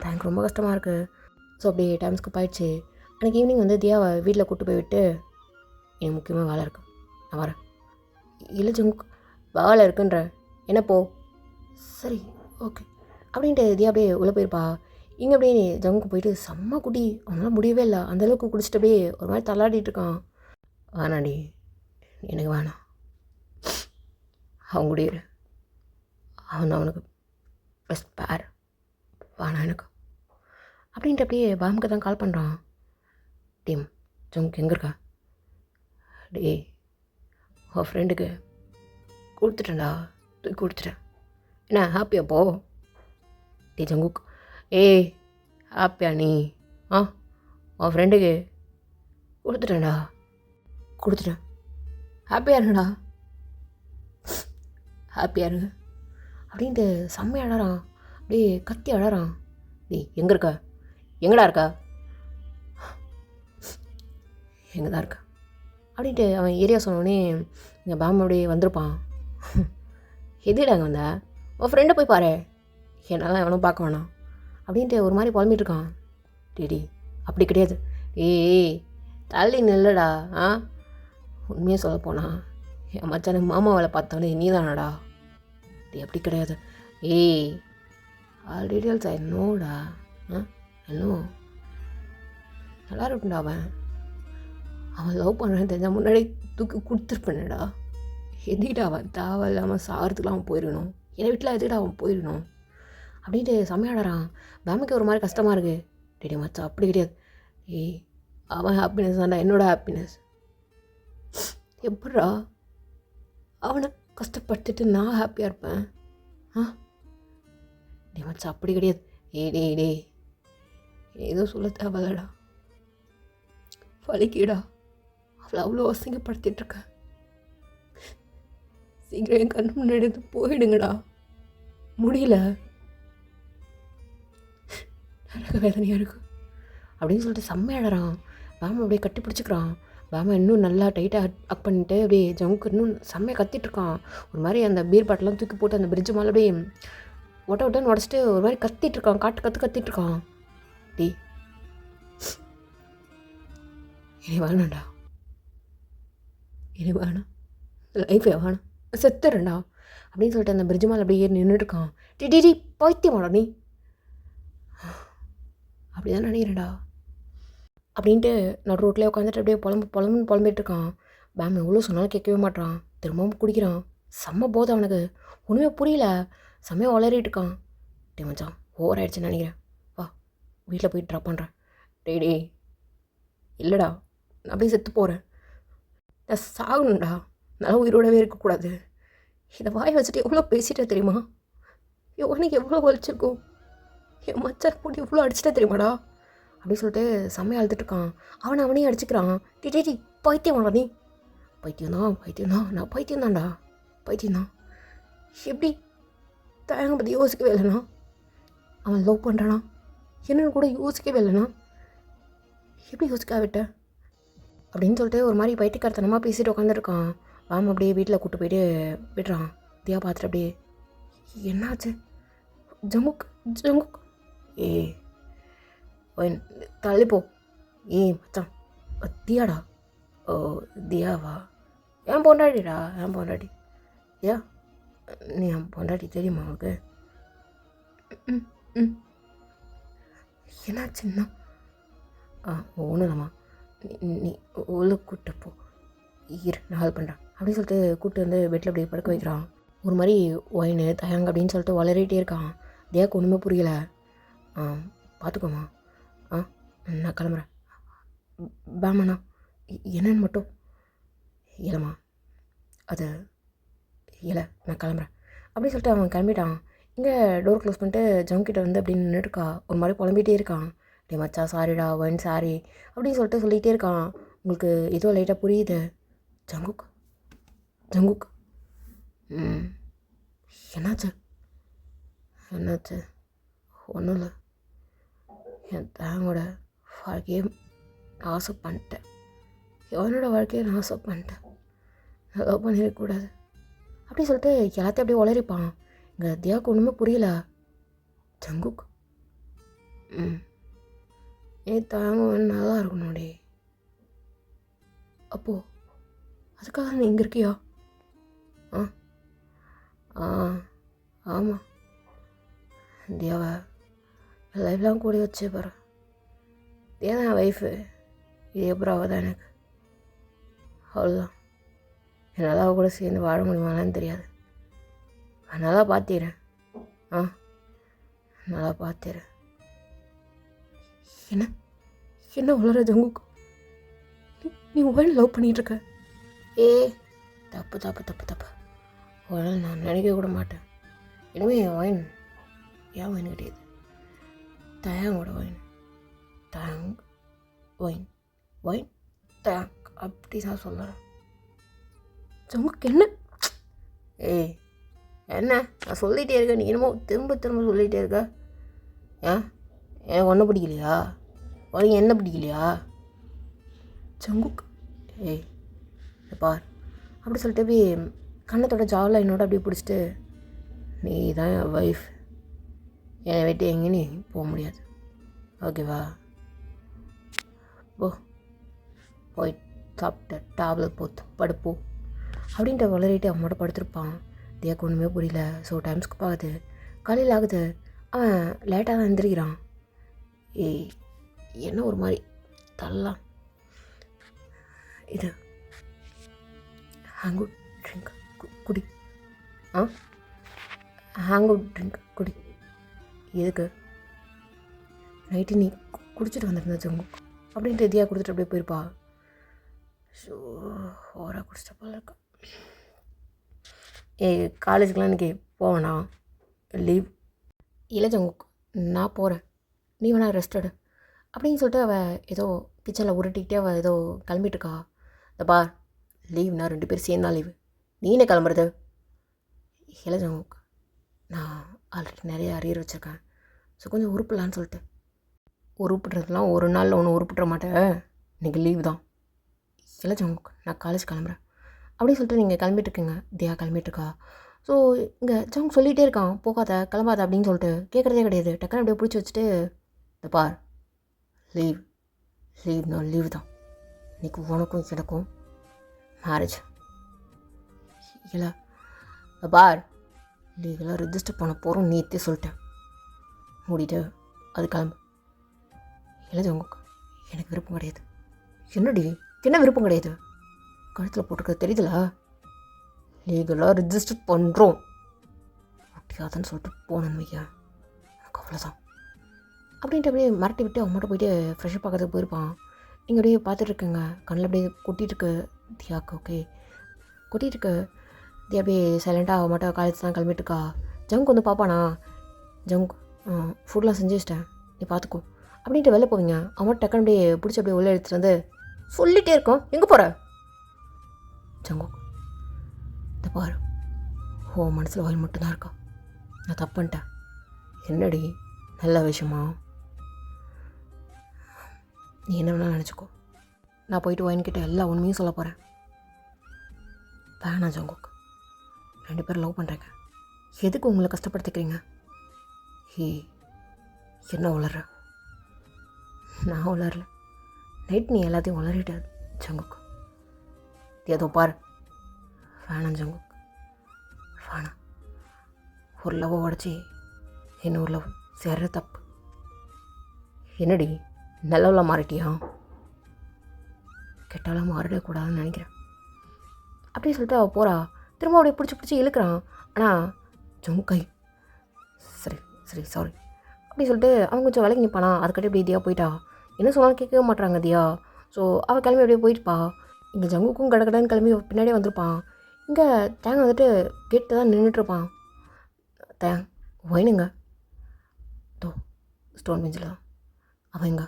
எனக்கு ரொம்ப கஷ்டமாக இருக்குது. ஸோ அப்படியே டைம்ஸ்க்கு போயிடுச்சு. அன்றைக்கி ஈவினிங் வந்து தியாவை வீட்டில் கூப்பிட்டு போய் விட்டு, எனக்கு முக்கியமாக வேலை இருக்குது, நான் வரேன். இல்லை ஜங்கு வேலை இருக்குன்ற என்ன போ, சரி ஓகே அப்படின்ட்டு தியா அப்படியே உள்ளே போயிருப்பா. இங்கே அப்படியே ஜங்கு போயிட்டு செம்ம குடி, அவனால் முடியவே இல்லை, அந்தளவுக்கு குடிச்சிட்டு அப்படியே ஒரு மாதிரி தள்ளாடிட்டு இருக்கான். வேணாடி எனக்கு வேணாம், அவன் குடியிரு, அவன் அவனுக்கு பெஸ்ட் பேர், வேணாம் எனக்கு அப்படின்ட்டு அப்படியே பாமுக்கு தான் கால் பண்ணுறான். டீம் ஜங்கு எங்கே இருக்கா? டே உன் ஃப்ரெண்டுக்கு கொடுத்துட்டேன்டா, தூக்கி கொடுத்துட்டேன், என்ன ஹாப்பியா போ? டே ஜங்குக் ஏய் ஹாப்பியா நீ? உன் ஃப்ரெண்டுக்கு கொடுத்துட்டேன்டா, கொடுத்துட்டேன், ஹாப்பியாக இருங்கடா, ஹாப்பியாக இருங்க அப்படின்ட்டு செம்மையாக அழறான். அப்படியே கத்தி அழறான். டேய் எங்கே இருக்கா, எங்கடா இருக்கா? எங்கே தான் இருக்கா அப்படின்ட்டு அவன் ஏரியா சொன்னோடனே எங்கள் பாம் அப்படியே வந்திருப்பான். எதுடா அங்கே வந்த? உன் ஃப்ரெண்டை போய் பாரு, என்னால் எவனும் பார்க்க வேணாம் அப்படின்ட்டு ஒரு மாதிரி புலம்பிகிட்ருக்கான். டேடி அப்படி கிடையாது, ஏய் தள்ளி நில்லடா. உண்மையாக சொல்ல போனா என் மச்சானுக்கு மாமா வேலை பார்த்தவனே நீ தானடா. டே அப்படி கிடையாது. ஏய் ஆல் டீட்டெயில்ஸ் ஐ நோடா. இன்னும் நல்லா இருக்குண்டா. அவன் லவ் பண்ணுறேன்னு தெரிஞ்சால் முன்னாடி தூக்கி கொடுத்துருப்பேனடா. எதுக்கிட்ட அவன் தேவை இல்லாமல் சாகிறதுக்குலாம் அவன் போயிடணும், என்னை வீட்டில் எதுக்கிட்ட அவன் போயிடணும் அப்படின்ட்டு செம்மையாடுறான். பேமுக்கு ஒரு மாதிரி கஷ்டமாக இருக்குது. டேடி மச்சா அப்படி கிடையாது. ஏய் அவன் ஹாப்பினஸ் தான்டா என்னோட ஹாப்பினஸ். எப்பட்றா அவனை கஷ்டப்படுத்திட்டு நான் ஹாப்பியாக இருப்பேன்? ஆ டே மச்சான் அப்படி கிடையாது. டே ஏதோ சொல்ல தேவையில்லடா. வலிக்குடா. அவளை அவ்வளோ அசிங்கப்படுத்திட்டுருக்க. சீக்கிரம் என் கண்ணு முன்னாடி இருந்து போயிடுங்கடா. முடியல, நரக வேதனையாக இருக்கு அப்படின்னு சொல்லிட்டு செம்மையாடுறான். பாம அப்படியே கட்டி பிடிச்சிக்கிறான். பாம இன்னும் நல்லா டைட்டாக அக் பண்ணிட்டு அப்படியே ஜமுக்கு இன்னும் செம்மையாக கத்திட்டுருக்கான். ஒரு மாதிரி அந்த பீர் பாட்டெலாம் தூக்கி போட்டு அந்த பிரிட்ஜு மேலே அப்படியே ஒட்டன்னு உடச்சிட்டு ஒரு மாதிரி கத்திட்டுருக்கான். கத்திட்டுருக்கான். டே இனி வேணாண்டா, இனி வேணாம், லைஃபே வேணாம், செத்துறேன்டா அப்படின்னு சொல்லிட்டு அந்த பிரிட்ஜு மேலே அப்படியே ஏறி நின்றுட்டுருக்கான். டி பைத்தியமாடா நீ, அப்படி தான் நினைக்கிறேன்டா அப்படின்ட்டு நான் ரோட்லேயே உட்காந்துட்டு அப்படியே புலம்பிட்டு இருக்கான். பேம் எவ்வளோ சொன்னாலும் கேட்கவே மாட்டான். திரும்பவும் குடிக்கிறான். செம்ம போதை அவனுக்கு, ஒன்றுமே புரியல. செம்மையாக வளரிட்டு இருக்கான். டே மச்சான் ஓவர் ஆயிடுச்சுன்னு நினைக்கிறேன், வா வீட்டில் போய் ட்ராப் பண்ணுறேன். டே இல்லைடா, நான் அப்படியே செத்து போகிறேன், நான் சாகணும்டா, நல்லா உயிரோடவே இருக்கக்கூடாது. இதை வாய் வச்சுட்டு எவ்வளோ பேசிட்டே தெரியுமா? உனக்கு எவ்வளோ வலிச்சிருக்கும். என் மச்சான் போட்டு எவ்வளோ அடிச்சிட்டே தெரியுமாடா அப்படின்னு சொல்லிட்டு செம்மையாக அழுதுட்டுருக்கான். அவனையும் அடிச்சுக்கிறான். டி பைத்தியமாடா நீ. பைத்தியம்தான், நான் பைத்தியம்தான்டா, பைத்தியம்தான். எப்படி தயங்க பற்றி யோசிக்கவே இல்லைண்ணா. அவன் லவ் பண்ணுறானா என்னன்னு கூட யோசிக்கவே இல்லைண்ணா. எப்படி யோசிக்க விட்டேன் அப்படின்னு சொல்லிட்டு ஒரு மாதிரி பைத்தியக்காரத்தனமாக பேசிட்டு உட்காந்துருக்கான். வாம அப்படியே வீட்டில் கூப்பிட்டு போயிட்டு விடுறான். தியா பார்த்துட்டு அப்படியே என்னாச்சு ஜங்குக் ஏ தள்ளிப்போ. மச்சான் தியாடா. ஓ தியாவா? என் பொண்டாட்டிடா, என் பொண்டாட்டி. தியா நீ என் பொண்டாட்டி தெரியுமா உனக்கு? என்னாச்சுன்னா ஒன்றும் இல்லைம்மா, நீ உள்ள கூப்பிட்டு போ, நான் ஹெல்ப் பண்ணுறேன் அப்படின்னு சொல்லிட்டு கூப்பிட்டு வந்து பெட்டில் அப்படியே படுக்க வைக்கிறான். ஒரு மாதிரி ஒயின் தயங்க அப்படின்னு சொல்லிட்டு வளரிட்டே இருக்கான். தியாவுக்கு ஒன்றுமே புரியல. பார்த்துக்கோமா, நான் கிளம்புறேன். பேமண்ணா என்னன்னு மட்டும் இல்லைம்மா, அது இல்லை, நான் கிளம்புறேன் அப்படின்னு சொல்லிட்டு அவன் கிளம்பிட்டான். இங்கே டோர் க்ளோஸ் பண்ணிட்டு ஜங்கிட்ட வந்து அப்படின்னு நின்றுட்டுருக்கா. ஒரு மாதிரி புலம்பிகிட்டே இருக்கான். டே மச்சா சாரிடா, ஒயின் சாரி அப்படின்னு சொல்லிகிட்டே இருக்கான். உங்களுக்கு ஏதோ லைட்டாக புரியுது. ஜங்குக் என்னாச்சு? ஒன்றும் இல்லை, என் தேங்கோட வாழ்க்கையை நாசம் பண்ணிட்டேன். எவனோட வாழ்க்கையை நாசம் பண்ணிட்டேன். லவ் பண்ணிடக்கூடாது அப்படி சொல்லிட்டு எல்லாத்தையும் அப்படியே உளறிப்பான். இங்கே தியாவுக்கு ஒன்றுமே புரியல. ஜங்குக் தாங்க நல்லா இருக்கணும்டே. அப்போது அதுக்காக நீ இங்கே இருக்கியா? ஆமாம், தியாவை லைஃப்லாம் கூடி வச்சு பாரு. தியா தான் என் ஒய்ஃபு, இது எப்போ அவள் தான் எனக்கு. அவ்வளோதான், என்னால் அவள் கூட சேர்ந்து வாழ முடியுமான்னு தெரியாது. நல்லா பார்த்துக்கிறேன். நல்லா பார்த்துக்கிறேன். என்ன வளர ஜங்குக்கு, நீ ஒயின் லவ் பண்ணிகிட்ருக்க? தப்பு ஒயின் நான் நினைக்க கூட மாட்டேன். இனிமே ஒயின் ஏன் ஒயின் கிடையாது, தயாங்கோட ஒயின். ஒயின் தயாங் அப்படி தான் சொல்கிறேன். ஜங்குக்கு என்ன? என்ன நான் சொல்லிகிட்டே இருக்கேன், நீ என்னமோ திரும்ப சொல்லிகிட்டே இருக்க. எனக்கு ஒன்றும் பிடிக்கலையா? உனக்கு என்ன பிடிக்கலையா? ஜங்குக் பார் அப்படி சொல்லிட்டு அப்படியே கண்ணத்தோட ஜாவில் என்னோட அப்படியே பிடிச்சிட்டு, நீ தான் என் ஒய்ஃப், என்னை விட்டு எங்கே நீ போக முடியாது, ஓகேவா? போய் சாப்பிட்ட டேப்லெட் போத்து படுப்போ அப்படின்ட்டு வளரிட்டு அவனோட படுத்திருப்பான். தியாக்கு ஒன்றுமே புரியல. ஸோ டைம் ஸ்கிப் ஆகுது, காலையில் ஆகுது. அவன் லேட்டாக தான் எழுந்திரிக்கிறான். என்ன ஒரு மாதிரி தள்ளலாம். இது ஹேங்கவுட் ட்ரிங்க் குடி. ஹேங்கவுட் ட்ரிங்க் குடி. எதுக்கு? நைட்டு நீ குடிச்சிட்டு வந்திருந்த ஜங்கு, அப்படின்ட்டு தியா கொடுத்துட்டு அப்படியே போயிருப்பா. ஸோ ஓவராக குடிச்சிட்ட போல இருக்கா. காலேஜுக்கெலாம் இன்றைக்கி போவேண்ணா, லீவ். இல்லை ஜங்குக், நான் போகிறேன், நீ வேணா ரெஸ்ட் எடு அப்படின்னு சொல்லிட்டு அவள் ஏதோ கிச்சனில் உருட்டிக்கிட்டே அவள் ஏதோ கிளம்பிட்டுருக்கா. இந்த பார், லீவ்னா 2 பேர் சேர்ந்தா லீவு, நீ என்ன கிளம்புறது? இல்லை ஜங்குக், நான் ஆல்ரெடி நிறைய அரியர் வச்சுருக்கேன், ஸோ கொஞ்சம் உருப்பிடலான்னு சொல்லிட்டு. உருப்பிட்றதுலாம் ஒரு நாளில் ஒன்றும் உருப்பிட்ற மாட்டேன், இன்றைக்கி லீவ் தான். இல்லை ஜங்குக், நான் காலேஜ் கிளம்புறேன் அப்படின்னு சொல்லிட்டு நீங்கள் கிளம்பிட்டுருக்கீங்க. தியா கிளம்பிட்டுருக்கா. ஸோ இங்கே ஜங் சொல்லிகிட்டே இருக்கான், போகாத கிளம்பாத அப்படின்னு சொல்லிட்டு. கேட்குறதே கிடையாது. டக்குன்னு அப்படியே பிடிச்சி வச்சுட்டு, இந்த பார், லீவ்னா லீவ் தான், இன்றைக்கி உனக்கும் எனக்கும் மேரேஜ். இல்லை பார், லீவெல்லாம் ரிஜிஸ்டர் பண்ண போகிறோம் நேற்றே சொல்லிட்டேன், மூடிட்டு அது கிளம்பு. இல்லை ஜங்குக், எனக்கு விருப்பம் கிடையாது. என்னடி, என்ன விருப்பம் கிடையாது? கழுத்தில் போட்டுருக்க தெரியுதுல, லீகலாக ரிஜிஸ்டர் பண்ணுறோம் முடியாதுன்னு சொல்லிட்டு போனேன்னு வையா, எனக்கு அவ்வளோதான் அப்படின்ட்டு அப்படியே மிரட்டி விட்டு அவன் மட்டும் போயிட்டு ஃப்ரெஷ்ஷாக பார்க்கறதுக்கு போயிருப்பான். இங்கே அப்படியே பார்த்துட்ருக்குங்க, கண்ணில் அப்படியே கொட்டிகிட்ருக்கு தியாக்கு. ஓகே, கொட்டிகிட்ருக்கு தியா. அப்படியே சைலண்ட்டாக அவன் மட்டும் காலேஜ் தான் கிளம்பிட்டுருக்கா. ஜங்க் வந்து பார்ப்பானா, ஜங்க் ஃபுட்லாம் செஞ்சு வச்சிட்டேன், நீ பார்த்துக்கோ அப்படின்ட்டு வெளில போவீங்க. அவன் டக்குன்னு அப்படியே பிடிச்சி அப்படியே உள்ளே எடுத்துகிட்டு வந்து சொல்லிகிட்டே இருக்கோம், எங்கே போகிற? ஜங்கு, இந்த பாரு, ஓ மனசில் வாய் மட்டும்தான் இருக்கா, நான் தப்பு பண்ணிட்டேன். என்னடி, நல்ல விஷயமா? நீ என்ன வேணாலும் நினச்சிக்கோ, நான் போயிட்டு ஒயின்கிட்ட எல்லா உண்மையும் சொல்ல போகிறேன். வேணாம் ஜங்குக், 2 பேரும் லவ் பண்ணுறேங்க, எதுக்கு உங்களை கஷ்டப்படுத்திக்கிறீங்க? என்ன உளர்ற? நான் உளரல, நைட் நீ எல்லாத்தையும் உளறிட்ட ஜங்குக். ஏதோ பார், வேணாம் ஜங்குக், வேணாம். ஒரு லவ்வை உடச்சி இன்னொரு லவ் சேர்ற தப்பு. என்னடி, நல்லவளாக மாறிட்டியா? கெட்டாலாம் மாறிடக்கூடாதுன்னு நினைக்கிறேன் அப்படின்னு சொல்லிட்டு அவள் போகிறா. திரும்ப அப்படியே பிடிச்சி இழுக்கிறான். ஆனால் ஜங்கை சரி சரி சாரி அப்படி சொல்லிட்டு அவன் கொஞ்சம் விலகி நிற்பானா. அதுக்கிட்ட இப்படி தியா போயிட்டா. என்ன சொன்னாலும் கேட்கவே மாட்டாங்க தியா. ஸோ அவள் கிளம்பி அப்படியே போயிட்டுப்பா. இங்கே ஜங்குக்கும் கடன்னு கிளம்பி பின்னாடியே வந்திருப்பான். இங்கே தேங்க வந்துட்டு கேட்டு தான் நின்றுட்டுருப்பான். தேங் ஒயினுங்க தோ ஸ்டோன் பெஞ்சில் தான். அவன் எங்க?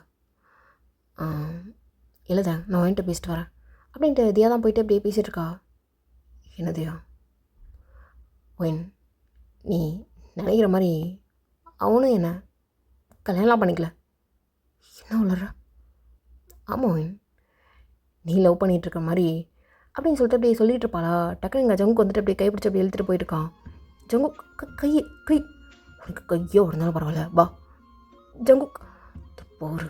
இல்லை தேங், நான் ஒயின்ட்டு பேசிட்டு வரேன் அப்படின்ட்டு தியா தான் போயிட்டு அப்படியே பேசிகிட்டு இருக்கா. என்ன தியா, ஒயின் நீ நினைக்கிற மாதிரி அவனும் என்ன கல்யாணம்லாம் பண்ணிக்கல. என்ன உளற? ஆமாம் ஒயின், நீ லவ் பண்ணிகிட்ருக்க மாதிரி அப்படின்னு சொல்லிட்டு அப்படியே சொல்லிகிட்டு இருப்பாளா. டக்குனு எங்கள் ஜங்கு வந்துட்டு அப்படியே கைப்பிடிச்சி அப்படியே இழுத்துட்டு போயிருக்கான். ஜங்கு கை கை உனக்கு கையோ இருந்தாலும் பரவாயில்ல பா. ஜங்கு போரு,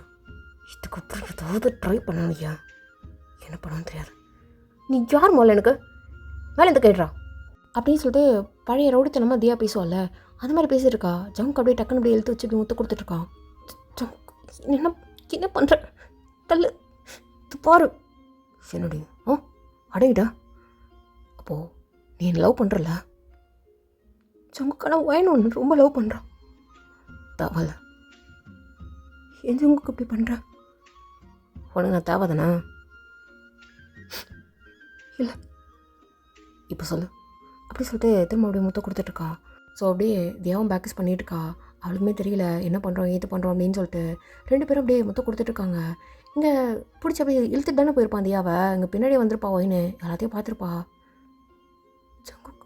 இதுக்கப்புறம் ஏதாவது ட்ரை பண்ணலையா? என்ன பண்ணணும்னு தெரியாது. நீ யார் முதல்ல எனக்கு மேலே இந்த கேட்றா அப்படின்னு சொல்லிட்டு பழைய ரவுடித்தனமாக தியா பேசுவாள்ல, அந்த மாதிரி பேசிகிட்டு இருக்கா. ஜங்க் அப்படியே டக்குன்னு அப்படியே எழுத்து வச்சு அப்படி முத்து கொடுத்துட்ருக்கான். ஜங்க் என்ன என்ன பண்ணுற? தள்ளு பாரு. என்னடி அடங்கிட்டா? அப்போது நீ என்ன லவ் பண்ணுறல? ஜங்குக்கான ஒயின் ஒன்று ரொம்ப லவ் பண்ணுறான். தேவையில்ல, என் ஜங்குக்கு இப்படி பண்ணுற? உனக்கு நான் தேவைதானா? இல்லை இப்போ சொல்லு அப்படி சொல்லிட்டு திரும்ப அப்படியே முத்த கொடுத்துட்ருக்கா. ஸோ அப்படியே தியாவும் பேக்கஸ் பண்ணிகிட்ருக்கா. அவளுக்குமே தெரியல என்ன பண்ணுறோம் ஏது பண்ணுறோம் அப்படின்னு சொல்லிட்டு 2 பேரும் அப்படியே முத்த கொடுத்துட்ருக்காங்க. இங்கே பிடிச்சி அப்படியே இழுத்துட்டு தானே போயிருப்பான் தியாவை. இங்கே பின்னாடியே வந்திருப்பா ஒயின்னு, எல்லாத்தையும் பார்த்துருப்பா. ஜங்குக்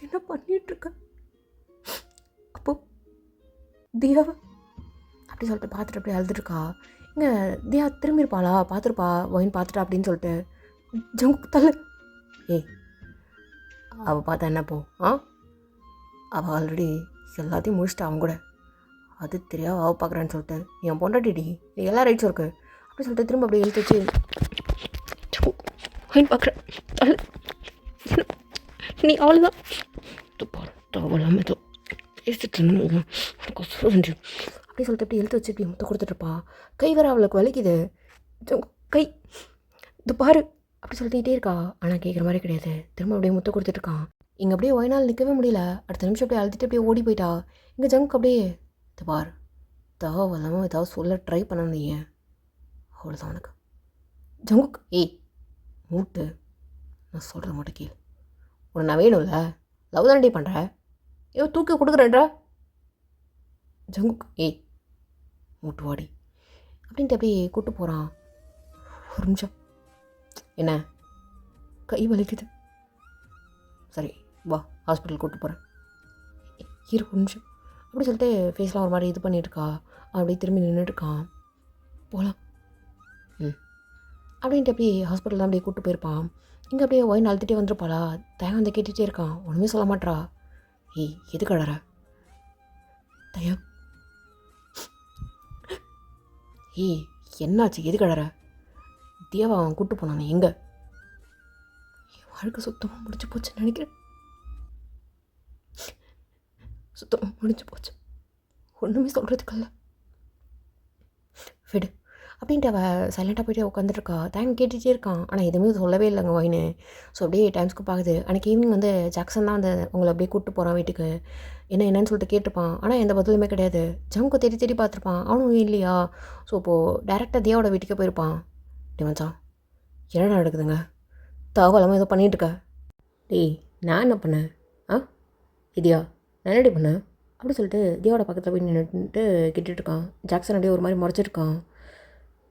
என்ன பண்ணிகிட்ருக்க? அப்போ தியாவை அப்படி சொல்லிட்டு பார்த்துட்டு அப்படியே அழுதுருக்கா. இங்கே தியா திரும்பி இருப்பாளா, பார்த்துருப்பா ஒயின் பார்த்துட்டா அப்படின்னு சொல்லிட்டு. ஜங்குக் தள்ளு. ஏய் அவள் பார்த்தா என்ன போ? அவள் ஆல்ரெடி எல்லாத்தையும் முடிச்சிட்டா அவங்க கூட, அது தெரியாது அவள் பார்க்குறான்னு சொல்லிட்டு. என் பொண்டாட்டிடி, நீ எல்லா ரைட்ஸும் இருக்குது அப்படி சொல்லிட்டு திரும்ப அப்படியே இழுத்து வச்சு பார்க்குறேன். நீ அவ்வளோதான் எல்லாமே ஏதோ பேசிட்டு அப்படி சொல்லிட்டு அப்படி இழுத்து வச்சு இப்படி முத்த கொடுத்துட்ருப்பா. கை வர அவளுக்கு வலிக்குது. கை இது பாரு அப்படி சொல்லிட்டே இருக்கா. ஆனால் கேட்குற மாதிரி கிடையாது. திரும்ப அப்படியே முத்த கொடுத்துட்ருக்கான். இங்கே அப்படியே ஒயினால் நிற்கவே முடியல. அடுத்த நிமிஷம் அப்படியே அழுத்திட்டு அப்படியே ஓடி போயிட்டா. இங்கே ஜங்க் அப்படியே இது பார் தேவையில்லாமல் ஏதாவது சொல்ல ட்ரை பண்ணணும். ஏன் அவ்வளோதான் உனக்கு. ஜங்குக் ஏய் மூட்டு, நான் சொல்கிறத மட்டும் கேளு. உன்னை நான் வேணும்ல, லவ் தானே பண்ணுற, ஏதோ தூக்கி கொடுக்குறேன்றா. ஜங்குக் ஏய் மூட்டு வாடி அப்படின்ட்டு அப்படியே கூப்பிட்டு போகிறான். ஒரு நிமிஷம், என்ன கை வலிக்குது, சரி வா ஹாஸ்பிட்டல் கூப்பிட்டு போகிறேன், இரு ஒரு நிமிஷம் அப்படி சொல்லிட்டு ஃபேஸ்லாம் ஒரு மாதிரி இது பண்ணிட்டுருக்கா. அப்படியே திரும்பி நின்றுட்டுருக்கான். போகலாம் அப்படின்ட்டு அப்படியே ஹாஸ்பிட்டல் தான் அப்படியே கூப்பிட்டு போயிருப்பான். இங்கே அப்படியே ஒயின் அழுத்துட்டே வந்துருப்பாளா. தயம் வந்து கேட்டுகிட்டே இருக்கான், ஒன்றுமே சொல்ல மாட்றா. ஏய் எது கழற தயம், ஏய் என்னாச்சு எது கழற? தேவா அவன் கூப்பிட்டு போனானே எங்கே? என் வாழ்க்கை சுத்தமாக முடிச்சு போச்சுன்னு நினைக்கிறேன், சுத்தமாக முடிஞ்சு போச்சு, ஒன்றுமே சொல்கிறதுக்கல்ல விடு அப்படின்ட்டு அவள் சைலண்ட்டாக போய்ட்டு உட்காந்துருக்கா. தேங்க் கேட்டுகிட்டே இருக்கான், ஆனால் எதுவுமே சொல்லவே இல்லைங்க ஒயின்னு. ஸோ அப்படியே டைம்ஸ்க்கு பார்க்குது. அன்றைக்கி ஈவினிங் வந்து ஜாக்சன் தான் வந்து உங்களை அப்படியே கூப்பிட்டு போகிறான் வீட்டுக்கு. என்னன்னு சொல்லிட்டு கேட்டுப்பான், ஆனால் எந்த பதிலுமே கிடையாது. ஜங்கு தேடி தேடி பார்த்துருப்பான், அவனும் இல்லையா. ஸோ இப்போது டேரெக்டாக தியாவோட வீட்டுக்கே போயிருப்பான். மச்சான் என்ன நடக்குதுங்க, தகவலாமல் ஏதோ பண்ணிகிட்ருக்க. டேய் நான் என்ன பண்ணேன் இதியா, நான் என்னடி பண்ணேன் அப்படி சொல்லிட்டு தியாவோட பக்கத்தில் போய் நின்றுட்டு கேட்டுட்ருக்கான். ஜாக்சன் அப்படியே ஒரு மாதிரி முறைச்சிருக்கான்.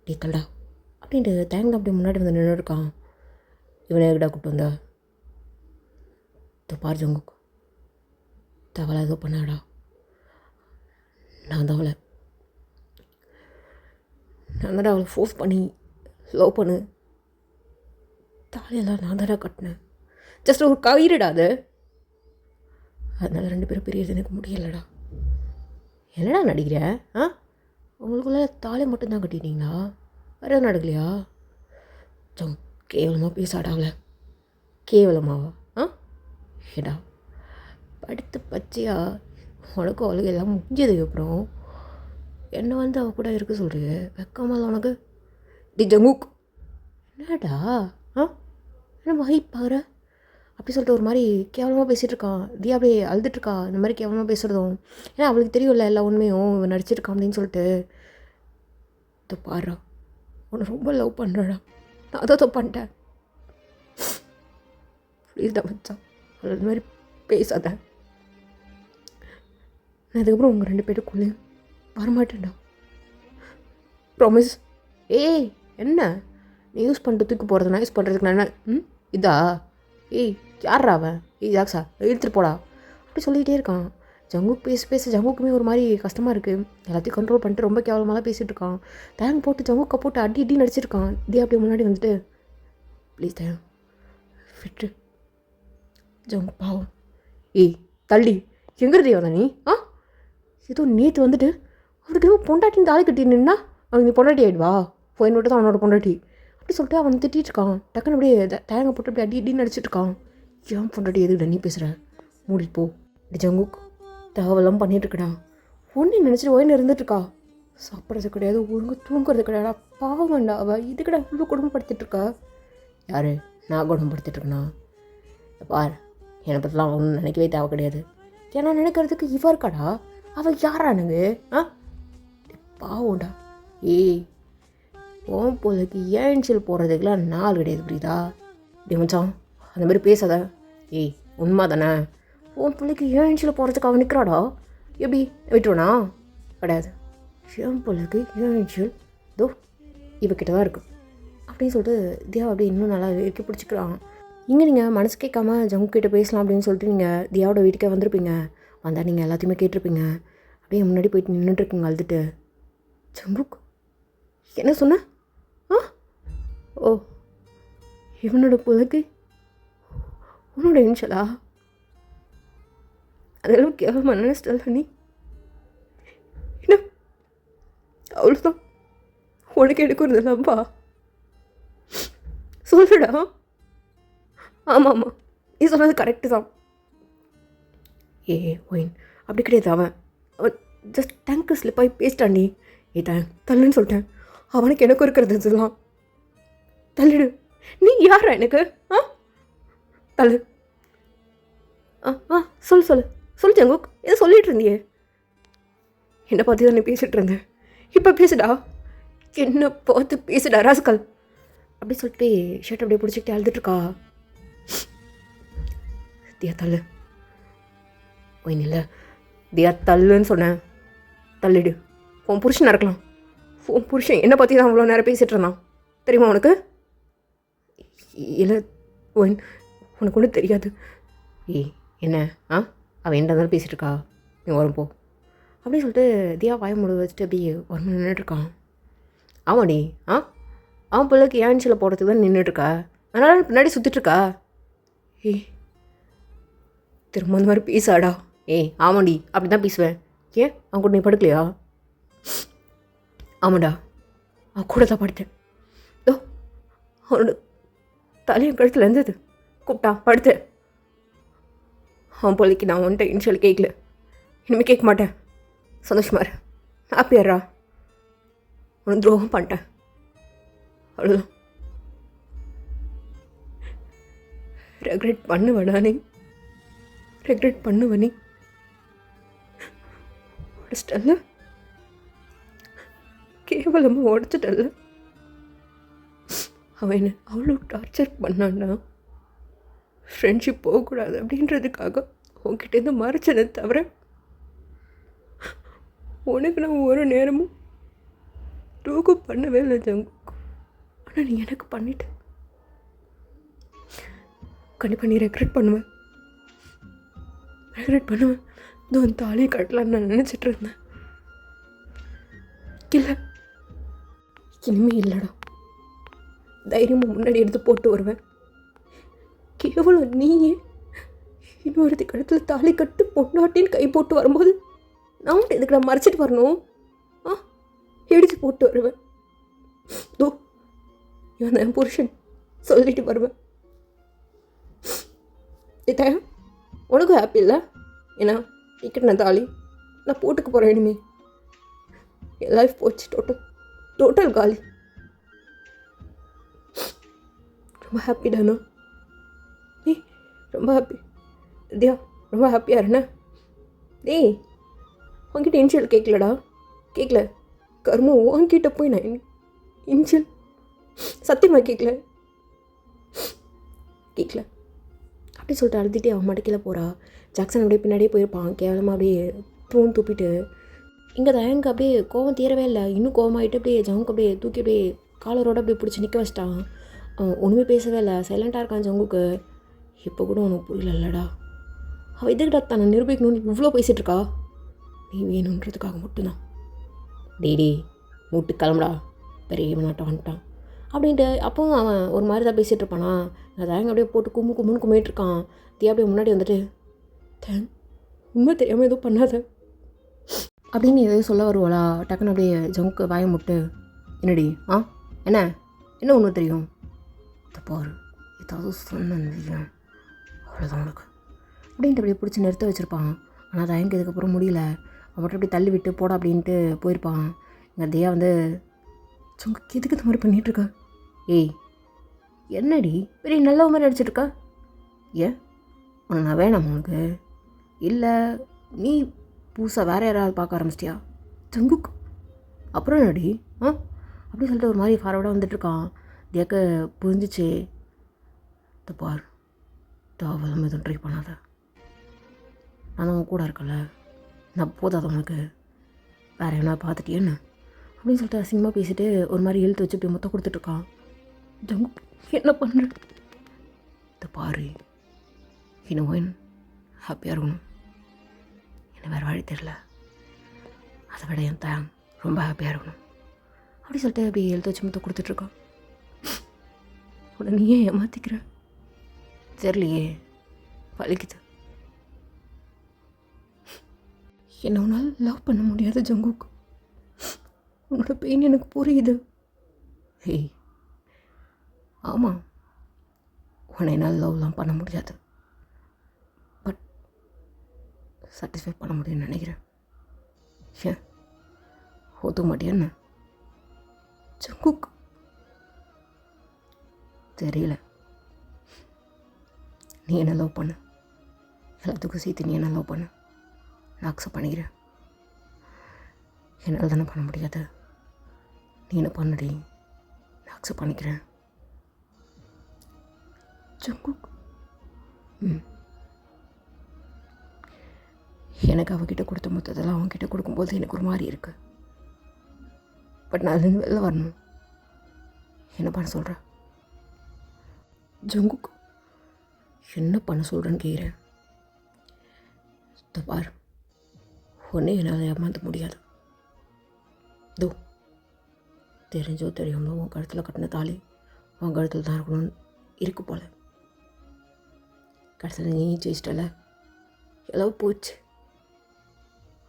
டே தல்டா அப்படின்ட்டு தேங்க அப்படியே முன்னாடி வந்து நின்றுருக்கான். இவனை எங்கடா கூப்பிட்டு வந்தா? பார் ஜங்குக், தவளை ஏதோ பண்ணாடா, நான் தவளை, நான் தானே அவளை ஃபோர்ஸ் பண்ணி லவ் பண்ணு, தாலையெல்லாம் நான் தானே கட்டினேன், ஜஸ்ட் ஒரு கயிறுடா அது, அதனால் 2 பேரும் பிரியறது எனக்கு முடியலடா. என்னடா நடிக்கிற? உங்களுக்குள்ள தாலை மட்டும்தான் கட்டிட்டீங்களா, வேறு எதுவும் நடக்கலையா? கேவலமாக பேசாடா அவளை, கேவலமாவா? ஏடா படுத்து பச்சையா உனக்கு அவளுக்கு எல்லாம் முடிஞ்சதுக்கு அப்புறம் என்னை வந்து அவள் கூட இருக்க சொல்கிற, வெக்கமால உனக்கு? டி ஜங்குக் என்னடா என்ன வாய் பாரு அப்படி சொல்லிட்டு ஒரு மாதிரி கேவலமாக பேசிகிட்டு இருக்கான். தியா அப்படியே அழுதுட்டுருக்கா, இந்த மாதிரி கேவலமாக பேசுகிறதும். ஏன்னா அவளுக்கு தெரியும்ல எல்லா உண்மையும் இவன் நடிச்சிருக்கான் அப்படின்னு சொல்லிட்டு. பாடுறா உன்னை ரொம்ப லவ் பண்ணுறடா, நான் அதான் பண்ணிட்டேன், ப்ளீஸ் தான் மச்சான் அவள் இந்த மாதிரி பேசாத, நான் அதுக்கப்புறம் உங்கள் 2 பேருக்குள்ளேயும் வரமாட்டேன்டா, ப்ராமிஸ். ஏய் என்ன நீ யூஸ் பண்ணிட்டு தூக்கி போகிறது, நான் யூஸ் பண்ணுறதுக்கு நான் என்ன இதா? ஏய் யாரா அவன்? ஏய் ஜாக்ஸா எடுத்துகிட்டு போடா அப்படி சொல்லிகிட்டே இருக்கான். ஜங்குக் பேச ஜங்குக்குமே ஒரு மாதிரி கஷ்டமாக இருக்குது. எல்லாத்தையும் கண்ட்ரோல் பண்ணிட்டு ரொம்ப கேவலமாக பேசிகிட்டு இருக்கான். தேங்க் போட்டு ஜங்குக்கை போட்டு அடி நடிச்சிருக்கான். இதே அப்படியே முன்னாடி வந்துட்டு ப்ளீஸ் தேங்க் விட்டு ஜங்குக் பாவம். ஏய் தள்ளி எங்கிறதே வந்தா நீ? ஏதோ நேற்று வந்துட்டு அவனுக்கு எதுவும் பொண்டாட்டின்னு தாலி கட்டி நின்னா அவனுக்கு நீ பொண்டாட்டி ஆகிடுவா, போய் மட்டும் தான் அவனோட பொண்டாட்டி அப்படி சொல்லிட்டு அவன் திட்டிகிட்டு இருக்கான். டக்குன்னு அப்படியே தேங்காய் போட்டு அப்படி அடி நடிச்சிட்டு இருக்கான். ஏன் பொண்டாட்டி எதுக்கிட்ட நீ பேசுகிற, மூடிட்டு போ. இப்படி ஜங்குக் தேவெல்லாம் பண்ணிட்டுருக்கடா, ஒன்று நினச்சிட்டு ஒயின்னு இருந்துட்டுருக்கா, சாப்பிட்றது கிடையாது, ஒழுங்கு தூங்குறது கிடையாடா, பாவம்டா அவள் இதுக்கடா இவ்வளோ குடும்பப்படுத்திட்டுருக்கா. யார் நான் குடும்பப்படுத்திட்டுருக்கேண்ணா? பார் என்னை பற்றிலாம் ஒன்றும் நினைக்கவே தேவை கிடையாது, ஏன்னா நினைக்கிறதுக்கு இவ இருக்காடா, அவள் யாரா எனக்கு? பாவம்டா. ஏய் ஓம் போலக்கு ஏன்சில் போடுறதுக்கெலாம் நாள் கிடையாது, புரியுதா? இப்படி மச்சான் அந்த மாதிரி பேசாத. ஏய் உண்மை தானே, உன் பிள்ளைக்கு ஏன்சில் போகிறதுக்கு அவன் நிற்கிறாடா, எப்படி விட்டுருவனா? கிடையாது, என் பிள்ளைக்கு ஏன்சில் தோ இவக்கிட்ட தான் இருக்குது அப்படின்னு சொல்லிட்டு தியா அப்படியே இன்னும் நல்லா இறுக்கி பிடிச்சிக்கிறான். இங்கே நீங்கள் மனசு கேட்காம ஜங்கு கிட்ட பேசலாம் அப்படின்னு சொல்லிட்டு நீங்கள் தியாவோட வீட்டுக்கே வந்திருப்பீங்க. வந்தால் நீங்கள் எல்லாத்தையுமே கேட்டிருப்பீங்க. அப்படியே முன்னாடி போயிட்டு நின்றுட்டுருக்கீங்க அழுதுட்டு. ஜங்குக் என்ன சொன்ன? ஓ இவனோட பிள்ளைக்கு உன்னோட இன்ஷலா? அதெல்லாம் கேவலமாக நினச்சிட்டல நீ? என்ன அவ்வளோதான் உனக்கு எடுக்கிறதுலாம்ப்பா, சொல்லுடா. ஆமாம் நீ சொன்னது கரெக்டு தான். ஒயின் அப்படி கிடையாது, அவன் ஜஸ்ட் டேங்க்கு ஸ்லிப்பாகி பேசிட்டான். நீ டேங்க் தள்ளுன்னு சொல்லிட்டேன், அவனுக்கு எனக்கு இருக்கிறது சொல்லலாம். தள்ளிடு. நீ யாரா எனக்கு? தள்ளு. சொல்லு ஜங்குக், எதை சொல்லிட்டு இருந்தியே? என்னை பற்றி தான் நீ பேசிகிட்டு இருந்தேன், இப்போ பேசுடா. என்ன பார்த்து பேசுடா ராஸ்கல் அப்படி சொல்லிட்டு ஷர்ட் அப்படியே பிடிச்சிக்கிட்டு அழுதுட்டுருக்கா. தியா தள்ளு ஒயின் இல்லை தியா தள்ளுன்னு சொன்னேன். தள்ளிடு. உன் புருஷனாக இருக்கலாம். உன் புருஷன் என்னை பற்றி தான் அவ்வளோ நேரம் பேசிகிட்டு இருந்தான் தெரியுமா உனக்கு? இல்லை ஒயின் உனக்கு ஒன்றும் தெரியாது. ஏய் என்ன அவன் என்ன இருந்தாலும் பேசிகிட்டு இருக்கா, நீ வரும் போ அப்படின்னு சொல்லிட்டு தியா வாய முடி வச்சுட்டு அப்படியே ஒரு மணி நின்றுட்டுருக்கான். ஆமாடி அவன் பிள்ளைக்கு ஏன்சில் போடுறதுக்கு தான் நின்றுட்டுருக்கா, அதனால் பின்னாடி சுற்றிட்டுருக்கா. ஏய் திரும்ப அந்த மாதிரி பேசாடா. ஏய் ஆமாண்டி அப்படி தான் பேசுவேன். ஏன் அவன் கூட நீ படுக்கலையா? ஆமாண்டா அவன் கூட தான் படுத்தேன். தோ அவனோட தலையும் கழுத்தில் இருந்தது, கூப்பிட்டான் படுத்தேன். அவன் பிள்ளைக்கு நான் வந்துட்டு இன்ஷியல் கேட்கல, இனிமேல் கேட்க மாட்டேன். சந்தோஷமா இரு, ஹாப்பியாரா. உனக்கு துரோகம் பண்ணிட்டேன் அவ்வளோதான். ரெக்ரெட் பண்ணுவேடா நீ, ரெக்ரெட் பண்ணுவ நீ. உடச்சிட்டல்ல, கேவலமாக உடச்சிட்டல்ல. அவன் என்ன அவ்வளோ டார்ச்சர் பண்ணான்னா ஃப்ரெண்ட்ஷிப் போகக்கூடாது அப்படின்றதுக்காக உன்கிட்டேருந்து மறைச்சதை தவிர உனக்கு நான் ஒரு நேரமும் டோக்கும் பண்ணவே இல்லை ஜங்கு. ஆனால் நீ எனக்கு பண்ணிட்ட. கண்டிப்பாக நீ ரெக்ரெட் பண்ணுவேன், ரெக்ரெட் பண்ணுவேன். இந்த ஒரு தாலியை கட்டலான்னு நான் நினச்சிட்டு இருந்தேன். இல்லை இனிமே இல்லைடா. தைரியமாக முன்னாடி எடுத்து போட்டு வருவேன். கேவலம் நீயே இன்னொருத்தி கழுத்தில் தாலி கட்டு பொண்ணாட்டின்னு கை போட்டு வரும்போது நான் மட்டும் இதுக்கு நான் மறைச்சிட்டு வரணும்? எடுத்து போட்டு வருவேன். தோ இவன் என் புருஷன் சொல்லிட்டு வருவேன். இதான் உனக்கும் ஹாப்பி இல்லை? ஏன்னா டிக்கெட் நான் தாலி நான் போட்டுக்க போகிறேன். இனிமே என் லைஃப் போச்சு, டோட்டல் காலி. ரொம்ப ஹாப்பி தானோ? ஏய் ரொம்ப ஹாப்பி தியா, ரொம்ப ஹாப்பியாக இருண்ணே. டேய் உன்கிட்ட இன்ஷியல் கேட்கலடா, கேட்கல. கர்மம் உன்கிட்ட போய் நான் இன்ஷியல் சத்தியமாக கேட்கல அப்படி சொல்லிட்டு அழுதுகிட்டே அவன் மடக்கில் போகிறா. ஜாக்சன் அப்படியே பின்னாடியே போயிருப்பான். கேவலமாக அப்படியே தூண் தூப்பிட்டு இங்கே தயங்க அப்படியே கோவம் தீரவே இல்லை. இன்னும் கோவமாகிட்டு அப்படியே ஜங்குக்கு அப்படியே தூக்கி அப்படியே காலரோடு அப்படியே பிடிச்சி நிற்க வச்சிட்டான். ஒன்றுமே பேசவே இல்லை, சைலண்ட்டாக இருக்கான் ஜங்குக்கு. இப்போ கூட உனக்கு புரியலல்லடா, அவள் எதுக்கிட்ட தன்னை நிரூபிக்கணும்னு இவ்வளோ பேசிகிட்ருக்கா? நீ வேணுன்றதுக்காக மட்டும்தான். டேடி மூட்டு கிளம்புடா, பெரிய நாட்டம் வந்துட்டான் அப்படின்ட்டு அப்பவும் அவன் ஒரு மாதிரி தான் பேசிகிட்டு இருப்பானா. நான் தயங்க அப்படியே போட்டு கும்முன்னு கும்மிட்டுருக்கான். தியா அப்படியே முன்னாடி வந்துட்டு உண்மை தெரியாமல் எதுவும் பண்ணாத அப்படின்னு எதுவும் சொல்ல வருவாளா. டக்குன்னு அப்படியே ஜங்கு வாய முட்டு, என்னடி என்ன என்ன ஒன்று தெரியும் பாரு, ஏதாவது சொன்னேன் அவ்வளோதான் உனக்கு அப்படின்ட்டு அப்படியே பிடிச்சி நிறுத்த வச்சுருப்பான். ஆனால் தயங்க இதுக்கப்புறம் முடியல. அவன் மட்டும் அப்படி தள்ளி விட்டு போட அப்படின்ட்டு போயிருப்பான். எங்கள் தியா வந்து ஜங்குக்கு எதுக்கு இந்த மாதிரி பண்ணிகிட்ருக்கா? ஏய் என்னடி பெரிய நல்ல மாதிரி அடிச்சிட்ருக்கா? ஏன் உனக்கு நான் வேணாம் உனக்கு? இல்லை நீ புதுசாக வேறு யாராவது பார்க்க ஆரம்பிச்சிட்டியா ஜங்குக்கு? அப்புறம் என்னடி அப்படி சொல்லிட்டு ஒரு மாதிரி ஃபார்வர்டாக வந்துட்டுருக்கான். தியாக்க புரிஞ்சிச்சு. பார் தாவலம் எதுவும் ட்ரை பண்ணாத, நான் அவன் கூட இருக்கல, நான் போதாத உனக்கு, வேறு என்ன பார்த்துட்டியேன்னு அப்படின்னு சொல்லிட்டு அசிங்கமாக பேசிட்டு ஒரு மாதிரி இழுத்து வச்சு இப்படி மொத்தம் கொடுத்துட்ருக்கான். ஜங்கு என்ன பண்ணுற? பாரு இன்னும் ஹாப்பியாக இருக்கணும், எனக்கு வேறு வழி தெரில, அதை விட என் தான் ரொம்ப ஹாப்பியாக இருக்கணும் அப்படி சொல்லிட்டு அப்படி எழுத்து வச்சு மொத்தம் கொடுத்துட்ருக்கான். உடனே நீ ஏன் ஏமாற்றிக்கிற? தெரியலையே, வலிக்குது. என்ன உன்னால் லவ் பண்ண முடியாது ஜங்குக்கு, உன்னோட பெயின் எனக்கு புரியுது. ஹேய் ஆமாம், உன்னை என்னால் லவ்லாம் பண்ண முடியாது, பட் சாட்டிஸ்ஃபை பண்ண முடியும்னு நினைக்கிறேன். ஏன் ஒத்துக்க மாட்டியான்னு? ஜங்குக் தெரியல, நீ என்ன லவ் பண்ணு, எல்லாத்துக்கும் சேர்த்து நீ என்ன லவ் பண்ணு, நான் அக்செப்ட் பண்ணிக்கிறேன். என்னால் தானே பண்ண முடியாது, நீ என்ன பண்ணடி, நான் அக்செப்ட் பண்ணிக்கிறேன். ஜங்குக். எனக்கு அவகிட்ட கொடுத்த மொத்தத்தெல்லாம் அவன்கிட்ட கொடுக்கும்போது எனக்கு ஒரு மாதிரி இருக்கு. பட் நான் அதுலேருந்து வெளில வரணும். என்ன பண்ண சொல்கிறேன்? ஜங்குக், என்ன பண்ண சொல்கிறேன்னு கேட்குறேன். பார், ஒன்றே என்னால் ஏமாற்ற முடியாது. தோ தெரிஞ்சோ தெரியாமலோ உன் கழுத்தில் கட்டின தாலி உன் கழுத்தில் தான் இருக்கணும்னு இருக்கு போல. கடைசியில் நீ ஜெயிச்சிட்டல, எல்லாம் போச்சு.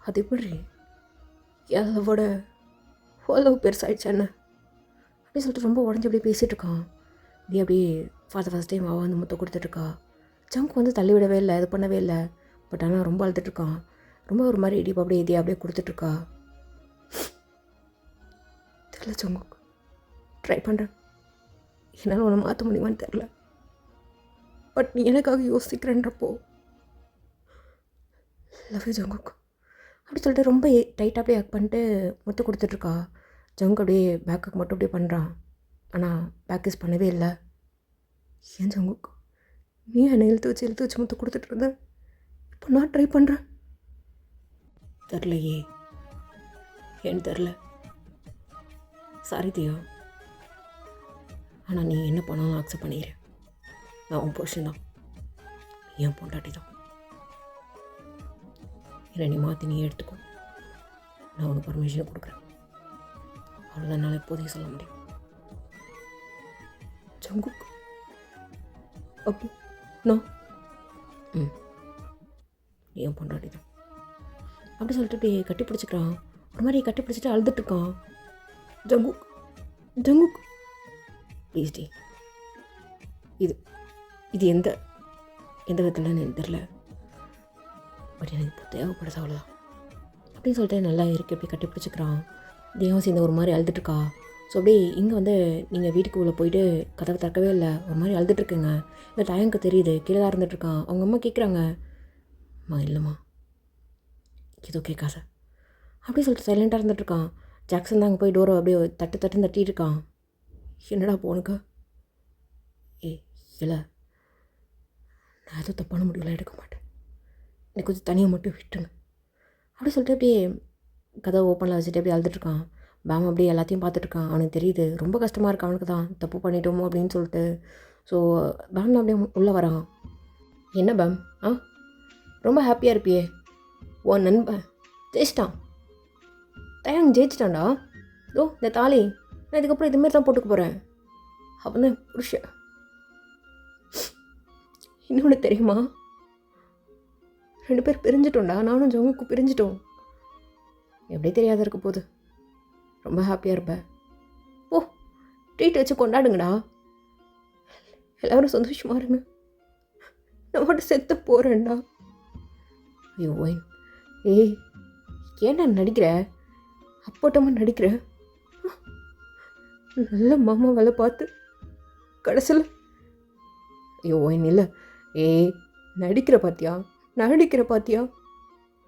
அது எப்படி எல்லோட எவ்வளோ பெருசாகிடுச்சு என்ன அப்படின்னு சொல்லிட்டு ரொம்ப உடஞ்சி அப்படியே பேசிகிட்டு இருக்கான். நீ அப்படியே ஃபர்ஸ்ட் டைம் அவள் வந்து முத்த கொடுத்துட்ருக்கா. ஜங்க் வந்து தள்ளி விடவே இல்லை, இது பண்ணவே இல்லை. பட் ஆனால் ரொம்ப அழுதுட்ருக்கான். ரொம்ப ஒரு மாதிரி இடிப்பு அப்படியே இதையே அப்படியே கொடுத்துட்ருக்கா. தெரியல ஜங்குக், ட்ரை பண்ணுறேன். என்னால் உன்னை மாற்ற முடியுமான்னு தெரில. பட் நீ எனக்காக யோசிக்கிறேன்றப்போ லவ் யூ ஜங்குக் அப்படி சொல்லிட்டு ரொம்ப டைட்டாக அப்படியே ஹக் பண்ணிட்டு முத்து கொடுத்துட்ருக்கா. ஜங்க் அப்படியே பேக்குக்கு மட்டும் அப்படியே பண்ணுறான். ஆனால் பேக் யூஸ் பண்ணவே இல்லை. ஏன் ஜங்குக், நீ என்னை இழுத்து வச்சு முத்து கொடுத்துட்டு இருந்த, இப்போ நான் ட்ரை பண்ணுறேன். தெரிலையே, ஏன்னு தெரில. சாரி தியா, ஆனால் நீ என்ன பண்ணாலும் அக்செப்ட் பண்ணிக்கிறேன். நான் உன் புருஷன் தான், என் பொண்டாட்டி தான். என்னை நீ மாற்றி நீ எடுத்துக்கோ, நான் உனக்கு பர்மிஷனை கொடுக்குறேன். அவ்வளோதான் என்னால் இப்போதைக்கு சொல்ல முடியும். ஜங்குக் அப்போ நான் என் பொண்டாட்டி தான் அப்படி சொல்லிட்டு இப்படி கட்டி பிடிச்சிக்கிறான். ஒரு மாதிரி கட்டி பிடிச்சிட்டு அழுதுட்டுருக்கான். ஜங்குக் ஜங்குக் ப்ளீஸ் டி, இது இது எந்த விதத்துலன்னு எனக்கு தெரில. பட் எனக்கு இப்போ தேவைப்படுது, அவ்வளோதான் அப்படின்னு சொல்லிட்டு நல்லா இருக்கு. அப்படி கட்டி பிடிச்சிக்கிறான். தேவம் சேர்ந்து ஒரு மாதிரி அழுதுட்டுருக்கா. ஸோ அப்படியே இங்கே வந்து நீங்கள் வீட்டுக்கு உள்ளே போயிட்டு கதவை திறக்கவே இல்லை, ஒரு மாதிரி அழுதுட்டுருக்குங்க. இந்த டயங்க்கு தெரியுது, கீழே தான் இருந்துகிட்ருக்கான். அவங்க அம்மா கேட்குறாங்க, அம்மா இல்லைம்மா ஏதோ கேட்காத அப்படி சொல்லிட்டு சைலண்ட்டாக இருந்துகிட்ருக்கான். ஜாக்சன் தான் அங்கே போய் டோரை அப்படியே தட்டிட்டு இருக்கான். என்னடா போனுக்கா? இல்லை நான் எதுவும் தப்பான முடிவுலாம் எடுக்க மாட்டேன், எனக்கு கொஞ்சம் தனியாக மட்டும் விட்டுருங்க அப்படி சொல்லிட்டு அப்படியே கதவை ஓப்பனில் வச்சுட்டு அப்படியே அழுதுட்டுருக்கான். பேம் அப்படியே எல்லாத்தையும் பார்த்துட்ருக்கான். அவனுக்கு தெரியுது ரொம்ப கஷ்டமாக இருக்கு அவனுக்கு தான், தப்பு பண்ணிட்டோமோ அப்படின்னு சொல்லிட்டு. ஸோ பேம் அப்படியே உள்ளே வரான். என்ன பேம், ரொம்ப ஹாப்பியாக இருப்பியே, உன் நண்பன் ஜெயிச்சிட்டான், தயாங் ஜெயிச்சிட்டான்டா. இந்த தாலி நான் இதுக்கப்புறம் இதுமாரி தான் போட்டுக்க போகிறேன். அவன் புருஷன். இன்னொன்று தெரியுமா, 2 பேர் பிரிஞ்சிட்டோம்டா, நானும் ஜங்குக்கு பிரிஞ்சிட்டோம். எப்படி தெரியாத இருக்க போகுது, ரொம்ப ஹாப்பியாக இருப்பேன். ஓ ட்ரீட் வச்சு கொண்டாடுங்கடா, எல்லோரும் சந்தோஷமாக இருங்க, நான் மட்டும் செத்து போகிறேன்டா. ஐயோ ஏன்டா நடிக்கிற, அப்போட்டமாக நடிக்கிற, நல்ல மாமா வேலை பார்த்து கடைசியில் ஐயோ இல்லை நடிக்கிற பார்த்தியா,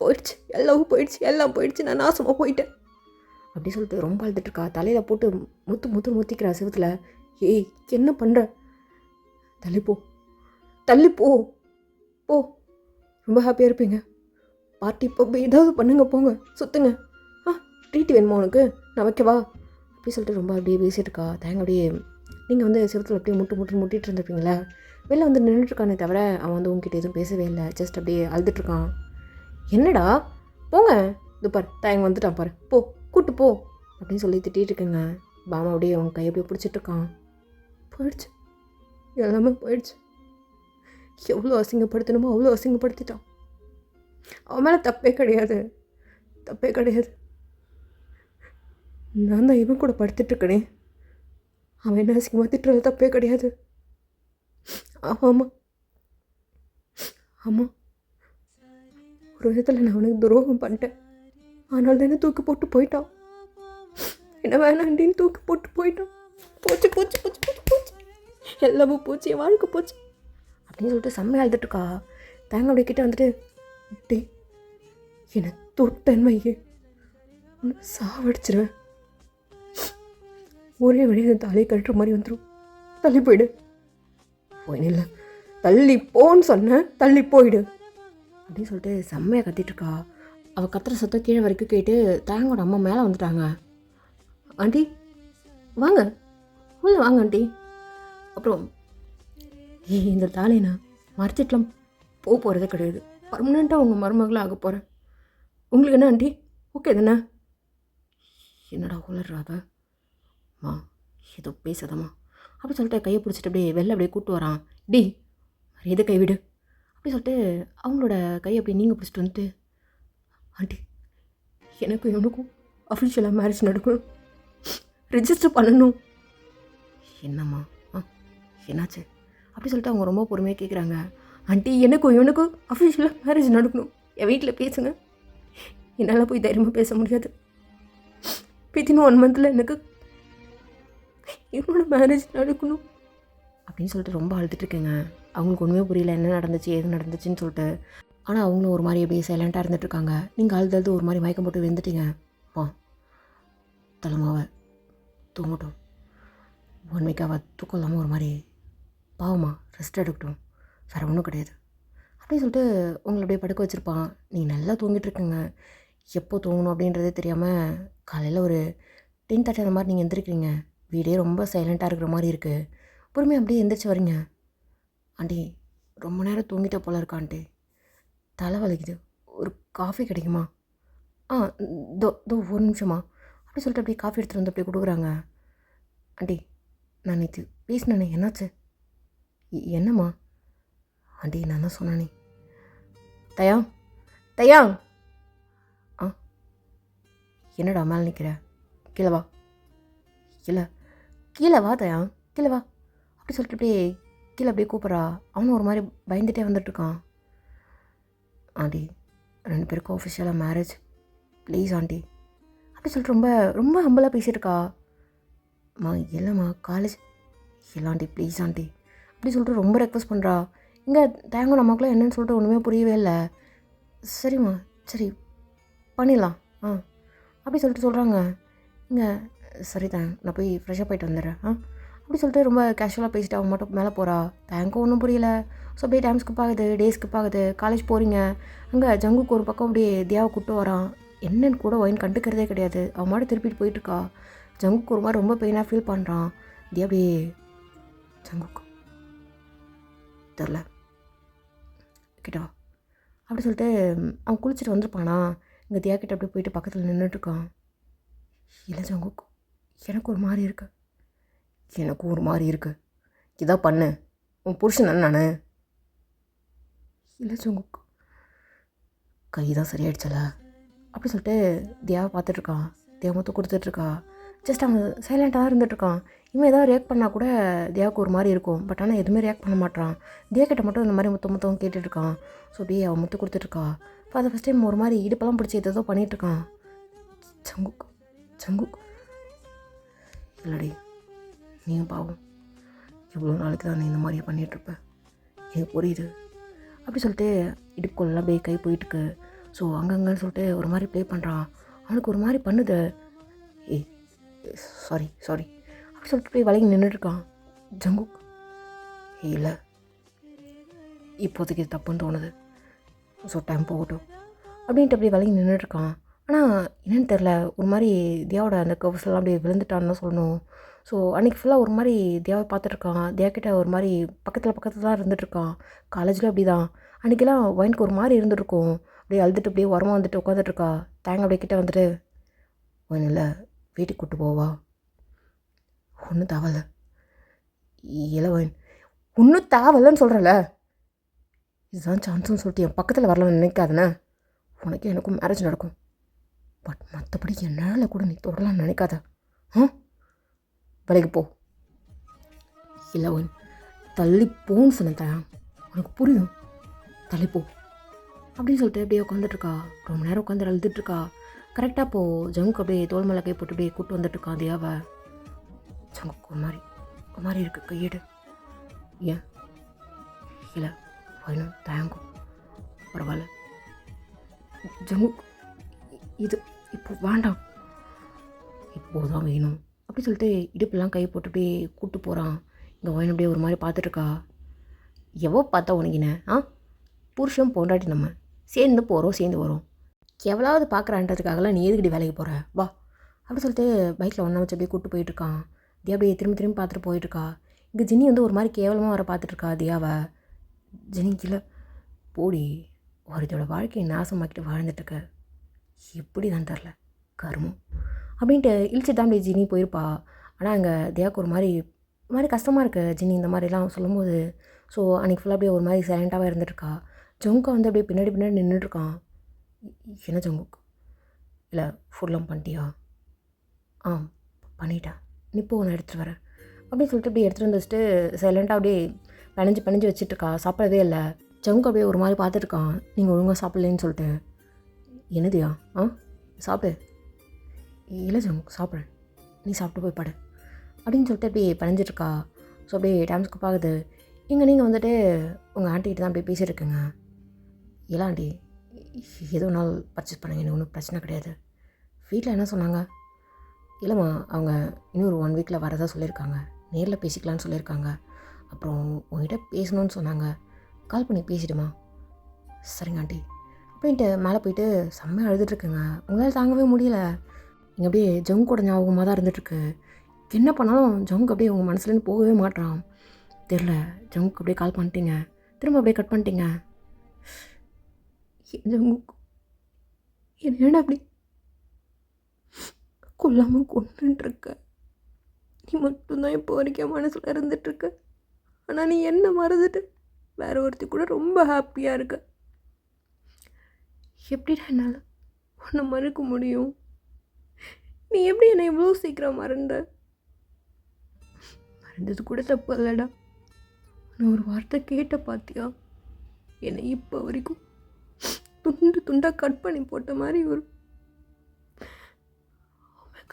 போயிடுச்சு, எல்லாம் போயிடுச்சு, நான் நாசமாக போயிட்டேன் அப்படி சொல்லிட்டு ரொம்ப அழுதுட்டுருக்கா. தலையில் போட்டு முத்திக்கிறா சிவத்தில். என்ன பண்ணுற, தள்ளிப்போ போ, ரொம்ப ஹாப்பியாக இருப்பீங்க, பார்ட்டி இப்போ ஏதாவது பண்ணுங்க, போங்க சுற்றுங்க, ட்ரீட் வேணுமா உனக்கு, நான் வைக்கவா அப்படி சொல்லிட்டு ரொம்ப அப்படியே பேசிகிட்ருக்கா. தேங்க அப்படியே நீங்கள் வந்து சிவத்தில் அப்படியே முட்டிகிட்டு இருந்திருப்பீங்களா, வெளில வந்து நின்றுட்டுருக்கானே தவிர அவன் வந்து உங்ககிட்ட எதுவும் பேசவே இல்லை, ஜஸ்ட் அப்படியே அழுதுட்ருக்கான். என்னடா போங்க, இது பார் தேங்க வந்துட்டான் பாரு, கூட்டு போ அப்படின்னு சொல்லி திட்டிகிட்டு இருக்கேங்க. பாமா அப்படியே அவன் கையை அப்படியே பிடிச்சிட்ருக்கான். போயிடுச்சு, எல்லாமே போயிடுச்சு, எவ்வளோ அசிங்கப்படுத்தணுமோ அவ்வளோ அசிங்கப்படுத்திட்டான். அவன் மேலே தப்பே கிடையாது, நான் தான் இவன் கூட படுத்துட்ருக்கனே, அவன் என்ன அசிங்கமாக திட்டுறது தப்பே கிடையாது. ஆமாம் ஒரு விதத்தில் நான் அவனுக்கு துரோகம் பண்ணிட்டேன், ஆனால் தானே தூக்கி போட்டு போயிட்டான், என்ன வேணாண்டின்னு தூக்கி போட்டு போயிட்டான். போச்சு எல்லாமும் போச்சு, என் வாழ்க்கை போச்சு அப்படின்னு சொல்லிட்டு செம்மையாக அழுதுட்டுருக்கா. தேங்க அப்படியே கிட்டே வந்துட்டு, டே என்னை தொட்டன் வையே, சாவடிச்சிருவேன், ஒரே வழி இந்த தாலியை கட்டுற மாதிரி வந்துடும். தள்ளி போயிடு. போய் இல்லை, தள்ளி போன்னு சொன்னேன், தள்ளி போயிடு அப்படின்னு சொல்லிட்டு செம்மையாக கத்திட்டுருக்கா. அவள் கத்துற சத்தம் கீழே வரைக்கும் கேட்டு தாயங்கோட அம்மா மேலே வந்துட்டாங்க. ஆண்டி வாங்க, உள்ள வாங்க ஆண்டி. அப்புறம் இந்த தாலியை நான் மறைச்சிட்டுலாம் போகிறதே கிடையாது. பர்மனெண்ட்டாக உங்கள் மருமகளாக ஆக போகிறேன். உங்களுக்கு என்ன ஆண்டி, ஓகே தானே? என்னடா உளர்றாத மா, ஏதோ பேசாதம்மா அப்படி சொல்லிட்டு கையை பிடிச்சிட்டு அப்படியே வெளில அப்படியே கூப்பிட்டு வரான். டி எதை கைவிடு அப்படி சொல்லிட்டு அவங்களோட கையை அப்படி நீங்கள் பிடிச்சிட்டு வந்துட்டு, ஆண்டி எனக்கும் இவனுக்கும் அஃபிஷியலாக மேரேஜ் நடக்கணும், ரிஜிஸ்டர் பண்ணணும். என்னம்மா என்னாச்சு அப்படி சொல்லிட்டு அவங்க ரொம்ப பொறுமையாக கேட்குறாங்க. ஆண்டி எனக்கும் இவனுக்கும் அஃபிஷியலாக மேரேஜ் நடக்கணும், என் வீட்டில் பேசுங்க. என்னால் போய் தைரியமாக பேச முடியாது. வித்தின் 1 month எனக்கு இவனோட மேரேஜ் நடக்கணும் அப்படின்னு சொல்லிட்டு ரொம்ப அழுதுட்டுருக்கேங்க. அவங்களுக்கு ஒன்றுமே புரியல என்ன நடந்துச்சு எது நடந்துச்சுன்னு சொல்லிட்டு. ஆனால் அவங்களும் ஒரு மாதிரி அப்படியே சைலண்ட்டாக இருந்துகிட்ருக்காங்க. நீங்கள் அழுது ஒரு மாதிரி மயக்கம் போட்டு விழுந்துட்டீங்க. வா தலைமாவை தூங்கட்டும், 1 week அவள் தூக்கம் இல்லாமல் ஒரு மாதிரி பாவமா ரெஸ்ட் எடுக்கட்டும், வேறு ஒன்றும் கிடையாது அப்படின்னு சொல்லிட்டு உங்களை அப்படியே படுக்க வச்சுருப்பான். நீங்கள் நல்லா தூங்கிட்டுருக்குங்க. எப்போ தூங்கணும் அப்படின்றதே தெரியாமல் காலையில் ஒரு 10:30 அந்த மாதிரி நீங்கள் எந்திரிக்கிறீங்க. வீடே ரொம்ப சைலண்ட்டாக இருக்கிற மாதிரி இருக்குது. பொறுமையாக அப்படியே எந்திரிச்சு வரீங்க. ஆண்டி ரொம்ப நேரம் தூங்கிட்ட போல இருக்கா ஆண்டி, தலை வலிக்குது, ஒரு காஃபி கிடைக்குமா? தோ 1 நிமிஷமா அப்படி சொல்லிட்டு அப்படியே காஃபி எடுத்துகிட்டு வந்து அப்படியே கொடுக்குறாங்க. ஆண்டி நான் நேற்று பேசினேனே என்னாச்சு? என்னம்மா? ஆண்டி நான் தான் சொன்னானே. தயா தயா என்னடா மேலே நிற்கிற, கீழே வா, கீழே வா தயா, கீழே வா அப்படி சொல்லிட்டு அப்படியே கீழே அப்படியே கூப்பிட்றா. அவனும் ஒரு மாதிரி பயந்துகிட்டே வந்துட்டுருக்கான். ஆண்டி 2 பேருக்கும் ஆஃபிஷியலாக மேரேஜ், ப்ளீஸ் ஆண்டி அப்படி சொல்லிட்டு ரொம்ப ரொம்ப ஹம்பிளாக பேசியிருக்கா. அம்மா இல்லைம்மா காலேஜ், இல்லை ஆண்டி ப்ளீஸ் ஆண்டி அப்படி சொல்லிட்டு ரொம்ப ரெக்வஸ்ட் பண்ணுறா. இங்கே தேங்கோட அம்மாக்கெலாம் என்னன்னு சொல்லிட்டு ஒன்றுமே புரியவே இல்லை. சரிம்மா சரி பண்ணிடலாம் அப்படி சொல்லிட்டு சொல்கிறாங்க. இங்கே சரி நான் போய் ஃப்ரெஷ்ஷாக போயிட்டு வந்துடுறேன் அப்படி சொல்லிட்டு ரொம்ப கேஷுவலாக பேசிட்டு அவன் மட்டும் மேலே போகிறா. தேங்க்கும் ஒன்றும் புரியல. ஸோ அப்படியே டைம் ஸ்கிப் ஆகுது, டே ஸ்கிப் ஆகுது. காலேஜ் போகிறீங்க. அங்கே ஜங்குக்கு ஒரு பக்கம் அப்படியே தியாவை கூப்பிட்டு வரான். என்னன்னு கூட ஒயின் கண்டுக்கிறதே கிடையாது. அவன் மாட்டு திருப்பிட்டு போயிட்டுருக்கா. ஜங்குக்கு ஒரு மாதிரி ரொம்ப பெயினாக ஃபீல் பண்ணுறான். தியா அப்படியே ஜங்குக்கு தெரில கிட்டவா அப்படி சொல்லிட்டு அவன் குளிச்சுட்டு வந்திருப்பானா. இங்கே தியா கிட்ட அப்படியே போயிட்டு பக்கத்தில் நின்றுட்டுருக்கான். இல்லை ஜங்குக்கு எனக்கு ஒரு மாதிரி இருக்கு, எனக்கும் ஒரு மாதிரி இருக்குது, இதான் பண்ணு, உன் புருஷன் நான். இல்லை ஜங்குக்கு கை தான் சரியாயிடுச்சல அப்படி சொல்லிட்டு தியாவை பார்த்துட்ருக்கான். தியா மொத்தம் கொடுத்துட்ருக்கா. ஜஸ்ட் அவன் சைலண்ட்டாக தான் இருந்துகிட்ருக்கான். இவன் ஏதாவது ரியாக்ட் பண்ணால் கூட தியாவுக்கு ஒரு மாதிரி இருக்கும். பட் ஆனால் எதுவுமே ரியாக்ட் பண்ண மாட்டான். தியா கிட்ட மட்டும் இந்த மாதிரி மொத்தம் கேட்டுட்ருக்கான். ஸோ அப்படியே அவன் மொத்தம் கொடுத்துட்ருக்கா. இப்போ அதை ஃபஸ்ட் டைம் ஒரு மாதிரி இடுப்பெல்லாம் பிடிச்சி ஏதோ பண்ணிகிட்ருக்கான். ஜங்குக் இல்லடி நீயும் பாவம், இவ்வளோ நாளைக்கு தான் நீ இந்த மாதிரியே பண்ணிகிட்ருப்ப, எனக்கு புரியுது அப்படி சொல்லிட்டு இடுப்புக்குள்ளெல்லாம் அப்படியே கை போயிட்டுருக்கு. ஸோ அங்கங்கன்னு சொல்லிட்டு ஒரு மாதிரி ப்ளே பண்ணுறான். அவனுக்கு ஒரு மாதிரி பண்ணுது. சாரி அப்படி சொல்லிட்டு போய் வளைங்கி நின்றுட்டுருக்கான். ஜங்குக் இல்லை இப்போதைக்கு இது தப்புன்னு தோணுது, ஸோ டைம் போகட்டும் அப்படின்ட்டு அப்படியே வளைங்கி நின்றுட்டுருக்கான். ஆனால் என்னென்னு தெரில, ஒரு மாதிரி தியாவோட அந்த கர்வ்ஸ்லாம் அப்படியே விழுந்துட்டான்னு தான் சொல்லணும். ஸோ அன்றைக்கி ஃபுல்லாக ஒரு மாதிரி தியாவை பார்த்துட்ருக்கான். தியா கிட்ட ஒரு மாதிரி பக்கத்தில் தான் இருந்துகிட்ருக்கான். காலேஜில் அப்படி தான். அன்றைக்கெல்லாம் ஒயினுக்கு ஒரு மாதிரி இருந்துருக்கும். அப்படியே அழுதுட்டு அப்படியே உரமாக வந்துட்டு உட்காந்துட்ருக்கா. தேங்க அப்படியே கிட்டே வந்துட்டு, ஒயின் இல்லை வீட்டுக்கு கூப்பிட்டு போவா, ஒன்றும் தேவல, இல்லை ஒயின் ஒன்றும் தேவலன்னு சொல்கிறல, இதுதான் சான்ஸ்னு சொல்லிட்டு என் பக்கத்தில் வரலாம்னு நினைக்காதுண்ணே. உனக்கு எனக்கும் மேரேஜ் நடக்கும், பட் மற்றபடி என்னால் கூட நீ தொடலாம்னு நினைக்காத. வேலைக்கு போ. இல்லை ஒன் தள்ளி போன்னு சொன்னேன், உனக்கு புரியும், தள்ளிப்போ அப்படின்னு சொல்லிட்டு அப்படியே உட்காந்துட்ருக்கா. ரொம்ப நேரம் உட்காந்து அழுதுட்டுருக்கா. கரெக்டாக இப்போது ஜங்குக்கு அப்படியே தோல் மேலே கை போட்டு அப்படியே கூப்பிட்டு வந்துட்டுருக்கான் தியாவை. ஜங்குக்கு ஒரு மாதிரி இருக்குது, கையெடு. ஏன் இல்லை வேணும் தேங்கும் பரவாயில்ல ஜங்கு, இது இப்போ வேண்டாம், இப்போதான் வேணும் அப்படி சொல்லிட்டு இடுப்பெல்லாம் கை போட்டு அப்படியே கூப்பிட்டு போகிறான். இங்கே ஒயின் அப்படியே ஒரு மாதிரி பார்த்துட்ருக்கா. எவ்வளோ பார்த்தா உனக்கின புருஷன் பொண்டாட்டி நம்ம சேர்ந்து போகிறோம் சேர்ந்து வரோம், எவ்வளோவது பார்க்குறான்றதுக்காகலாம் நீ எதுக்கடி வேலைக்கு போகிற வா அப்படி சொல்லிட்டு பைக்கில் ஒன்றா வச்சு அப்படியே கூப்பிட்டு போயிட்டுருக்கான். தியா அப்படியே திரும்பி திரும்பி பார்த்துட்டு போயிட்டுருக்கா. இங்கே ஜினி ஒரு மாதிரி கேவலமாக வர பார்த்துட்ருக்கா தியாவை. ஜினி கீழே போடி ஒருத்தோட வாழ்க்கையை நாசமாக்கிட்டு வாழ்ந்துட்டுருக்க, எப்படி தான் தெரில கருமம் அப்படின்ட்டு இழிச்சு தான் அப்படியே ஜினி போயிருப்பா. ஆனால் அங்கே தியாவுக்கு ஒரு மாதிரி கஷ்டமாக இருக்குது ஜினி இந்த மாதிரிலாம் சொல்லும்போது. ஸோ அன்றைக்கி ஃபுல்லாக அப்படியே ஒரு மாதிரி சைலண்ட்டாகவே இருந்துகிட்ருக்கா. ஜொங்கா அப்படியே பின்னாடி நின்றுட்டுருக்கான். என்ன ஜங்குக், இல்லை ஃபுட்லாம் பண்ணிட்டியா? பண்ணிட்டேன், நீ இப்போ ஒன்று எடுத்துகிட்டு வரேன் அப்படின்னு சொல்லிட்டு அப்படியே எடுத்துகிட்டு வந்து வச்சுட்டு சைலண்ட்டாக அப்படியே பணிஞ்சு வச்சுட்ருக்கா. சாப்பிடவே இல்லை. ஜங்குக் அப்படியே ஒரு மாதிரி பார்த்துட்ருக்கான். நீங்கள் ஒழுங்காக சாப்பிட்லேன்னு சொல்லிட்டு. என்னதியா சாப்பிடு. இல்லை ஜங்குக் சாப்பிட்றேன், நீ சாப்பிட்டு போய் படு அப்படின்னு சொல்லிட்டு அப்படியே பணிஞ்சிட்ருக்கா. ஸோ அப்படியே டைம் ஸ்கிப் ஆகுது. நீங்கள் வந்துட்டு உங்கள் ஆண்டிகிட்ட தான் அப்படியே பேசியிருக்கேங்க. இல்லை ஆண்டி, எது நாள் பர்ச்சேஸ் பண்ணுங்க, எனக்கு ஒன்றும் பிரச்சனை கிடையாது. வீட்டில் என்ன சொன்னாங்க? இல்லைம்மா, அவங்க இன்னொரு 1 வீக்கில் வரதா சொல்லியிருக்காங்க, நேரில் பேசிக்கலான்னு சொல்லியிருக்காங்க. அப்புறம் உங்ககிட்ட பேசணுன்னு சொன்னாங்க, கால் பண்ணி பேசிடுமா. சரிங்க ஆண்டி அப்படின்ட்டு மேலே போயிட்டு செம்மையாக அழுதுட்ருக்குங்க. உங்களால் தாங்கவே முடியல. இங்கே அப்படியே ஜங்கோட ஞாபகமாக தான் இருந்துகிட்ருக்கு. என்ன பண்ணாலும் ஜங்க் அப்படியே உங்கள் மனசுலேருந்து போகவே மாட்டான். தெரில, ஜங்க் அப்படியே கால் பண்ணிட்டீங்க, திரும்ப அப்படியே கட் பண்ணிட்டீங்க. ஜங்குக் என்ன அப்படி கொல்லாமல் கொண்டுருக்க? நீ மட்டும்தான் இப்போ வரைக்கும் மனசில் இருந்துகிட்ருக்க. ஆனால் நீ என்ன மறந்துட்டு வேற ஒருத்தி கூட ரொம்ப ஹாப்பியாக இருக்க. எப்படிடா என்னால் உன்னை மறக்க முடியும்? நீ எப்படி என்னை இவ்வளோ சீக்கிரம் மறந்தது கூட தப்பு இல்லைடா. நான் ஒரு வார்த்தை கேட்ட பார்த்தியா, என்னை இப்போ வரைக்கும் துண்டு துண்டாக கட் பண்ணி போட்ட மாதிரி ஒரு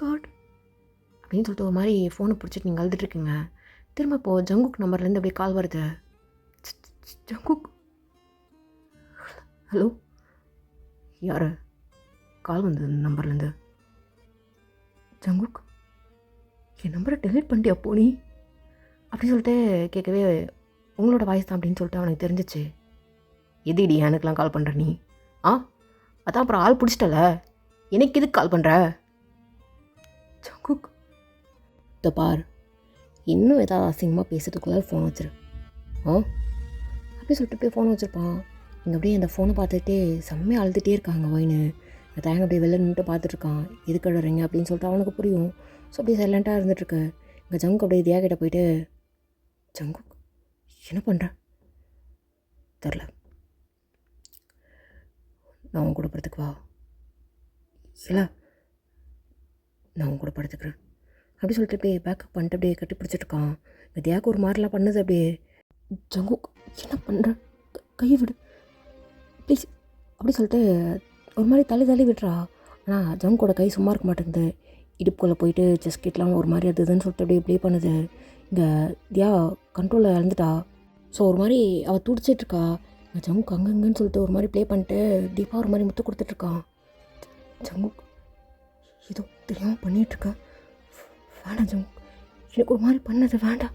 காட் அப்படின்னு சொல்லிட்டு ஒரு மாதிரி ஃபோனை பிடிச்சிட்டு நீங்கள் அழுதுட்ருக்கீங்க. திரும்ப இப்போது ஜங்குக் நம்பர்லேருந்து அப்படியே கால் வருது. ஜங்குக், ஹலோ, யார் கால் வந்தது நம்பர்லேருந்து? ஜங்குக், என் நம்பரை டெலிட் பண்ணிட்டியா போனி அப்படின்னு சொல்லிட்டு கேட்கவே, உங்களோட வாய்ஸ் தான் அப்படின்னு சொல்லிட்டு அவனுக்கு தெரிஞ்சிச்சு. எதுடி எனக்குலாம் கால் பண்ணுற நீ? அதான் அப்புறம் ஆள் பிடிச்சிட்டல, எனக்கு எதுக்கு கால் பண்ணுற? ஜங்குக், இதை பார், இன்னும் ஏதாவது அசிங்கமாக பேசுறதுக்குள்ளே ஃபோன் வச்சிரு அப்படி சொல்லிட்டு போய் ஃபோன் வச்சுருப்பான். இங்கே அப்படியே அந்த ஃபோனை பார்த்துட்டே செம்மையாக அழுதுகிட்டே இருக்காங்க ஒயின்னு. அந்த தேங்க அப்படியே வெளில நின்றுட்டு பார்த்துட்ருக்கான். எதுக்கு அழுறீங்க அப்படின்னு சொல்லிட்டு அவனுக்கு புரியும். ஸோ அப்படியே சைலண்ட்டாக இருந்துகிட்ருக்கு. இங்கே ஜங்குக் அப்படியே தியா கிட்ட போயிட்டு, ஜங்குக் என்ன பண்ணுறேன் தெரில, நான் உன் கூட படுத்துக்கு வா. இல்லை, நான் உன் கூட படுத்துக்கிறேன் அப்படி சொல்லிட்டு அப்படியே பேக்கப் பண்ணிட்டு அப்படியே கட்டி பிடிச்சிட்ருக்கான். தியாவுக்கு ஒரு மாதிரிலாம் பண்ணுது. அப்படியே ஜங்குக் என்ன பண்ணுற, கையை விடு ப்ளீஸ் அப்படி சொல்லிட்டு ஒரு மாதிரி தள்ளி விட்டுறா. ஆனால் ஜங்குக்கோட கை சும்மா இருக்க மாட்டேங்குது. இடுப்புக்குள்ளே போயிட்டு செஸ் கிட்லாம் ஒரு மாதிரி அதுன்னு சொல்லிட்டு அப்படியே ப்ளே பண்ணுது. இங்கே தியா கண்ட்ரோலில் இழந்துட்டா. ஸோ ஒரு மாதிரி அவள் துடிச்சிட்ருக்கா. ஜங்குக் அங்கங்கன்னு சொல்லிட்டு ஒரு மாதிரி ப்ளே பண்ணிட்டு டீப்பாக ஒரு மாதிரி முத்து கொடுத்துட்ருக்கான். ஜங்குக் ஏதோ தெரியாமல் பண்ணிகிட்ருக்கேன், வேண்டாம் ஜங்குக், எனக்கு ஒரு மாதிரி பண்ணது வேண்டாம்,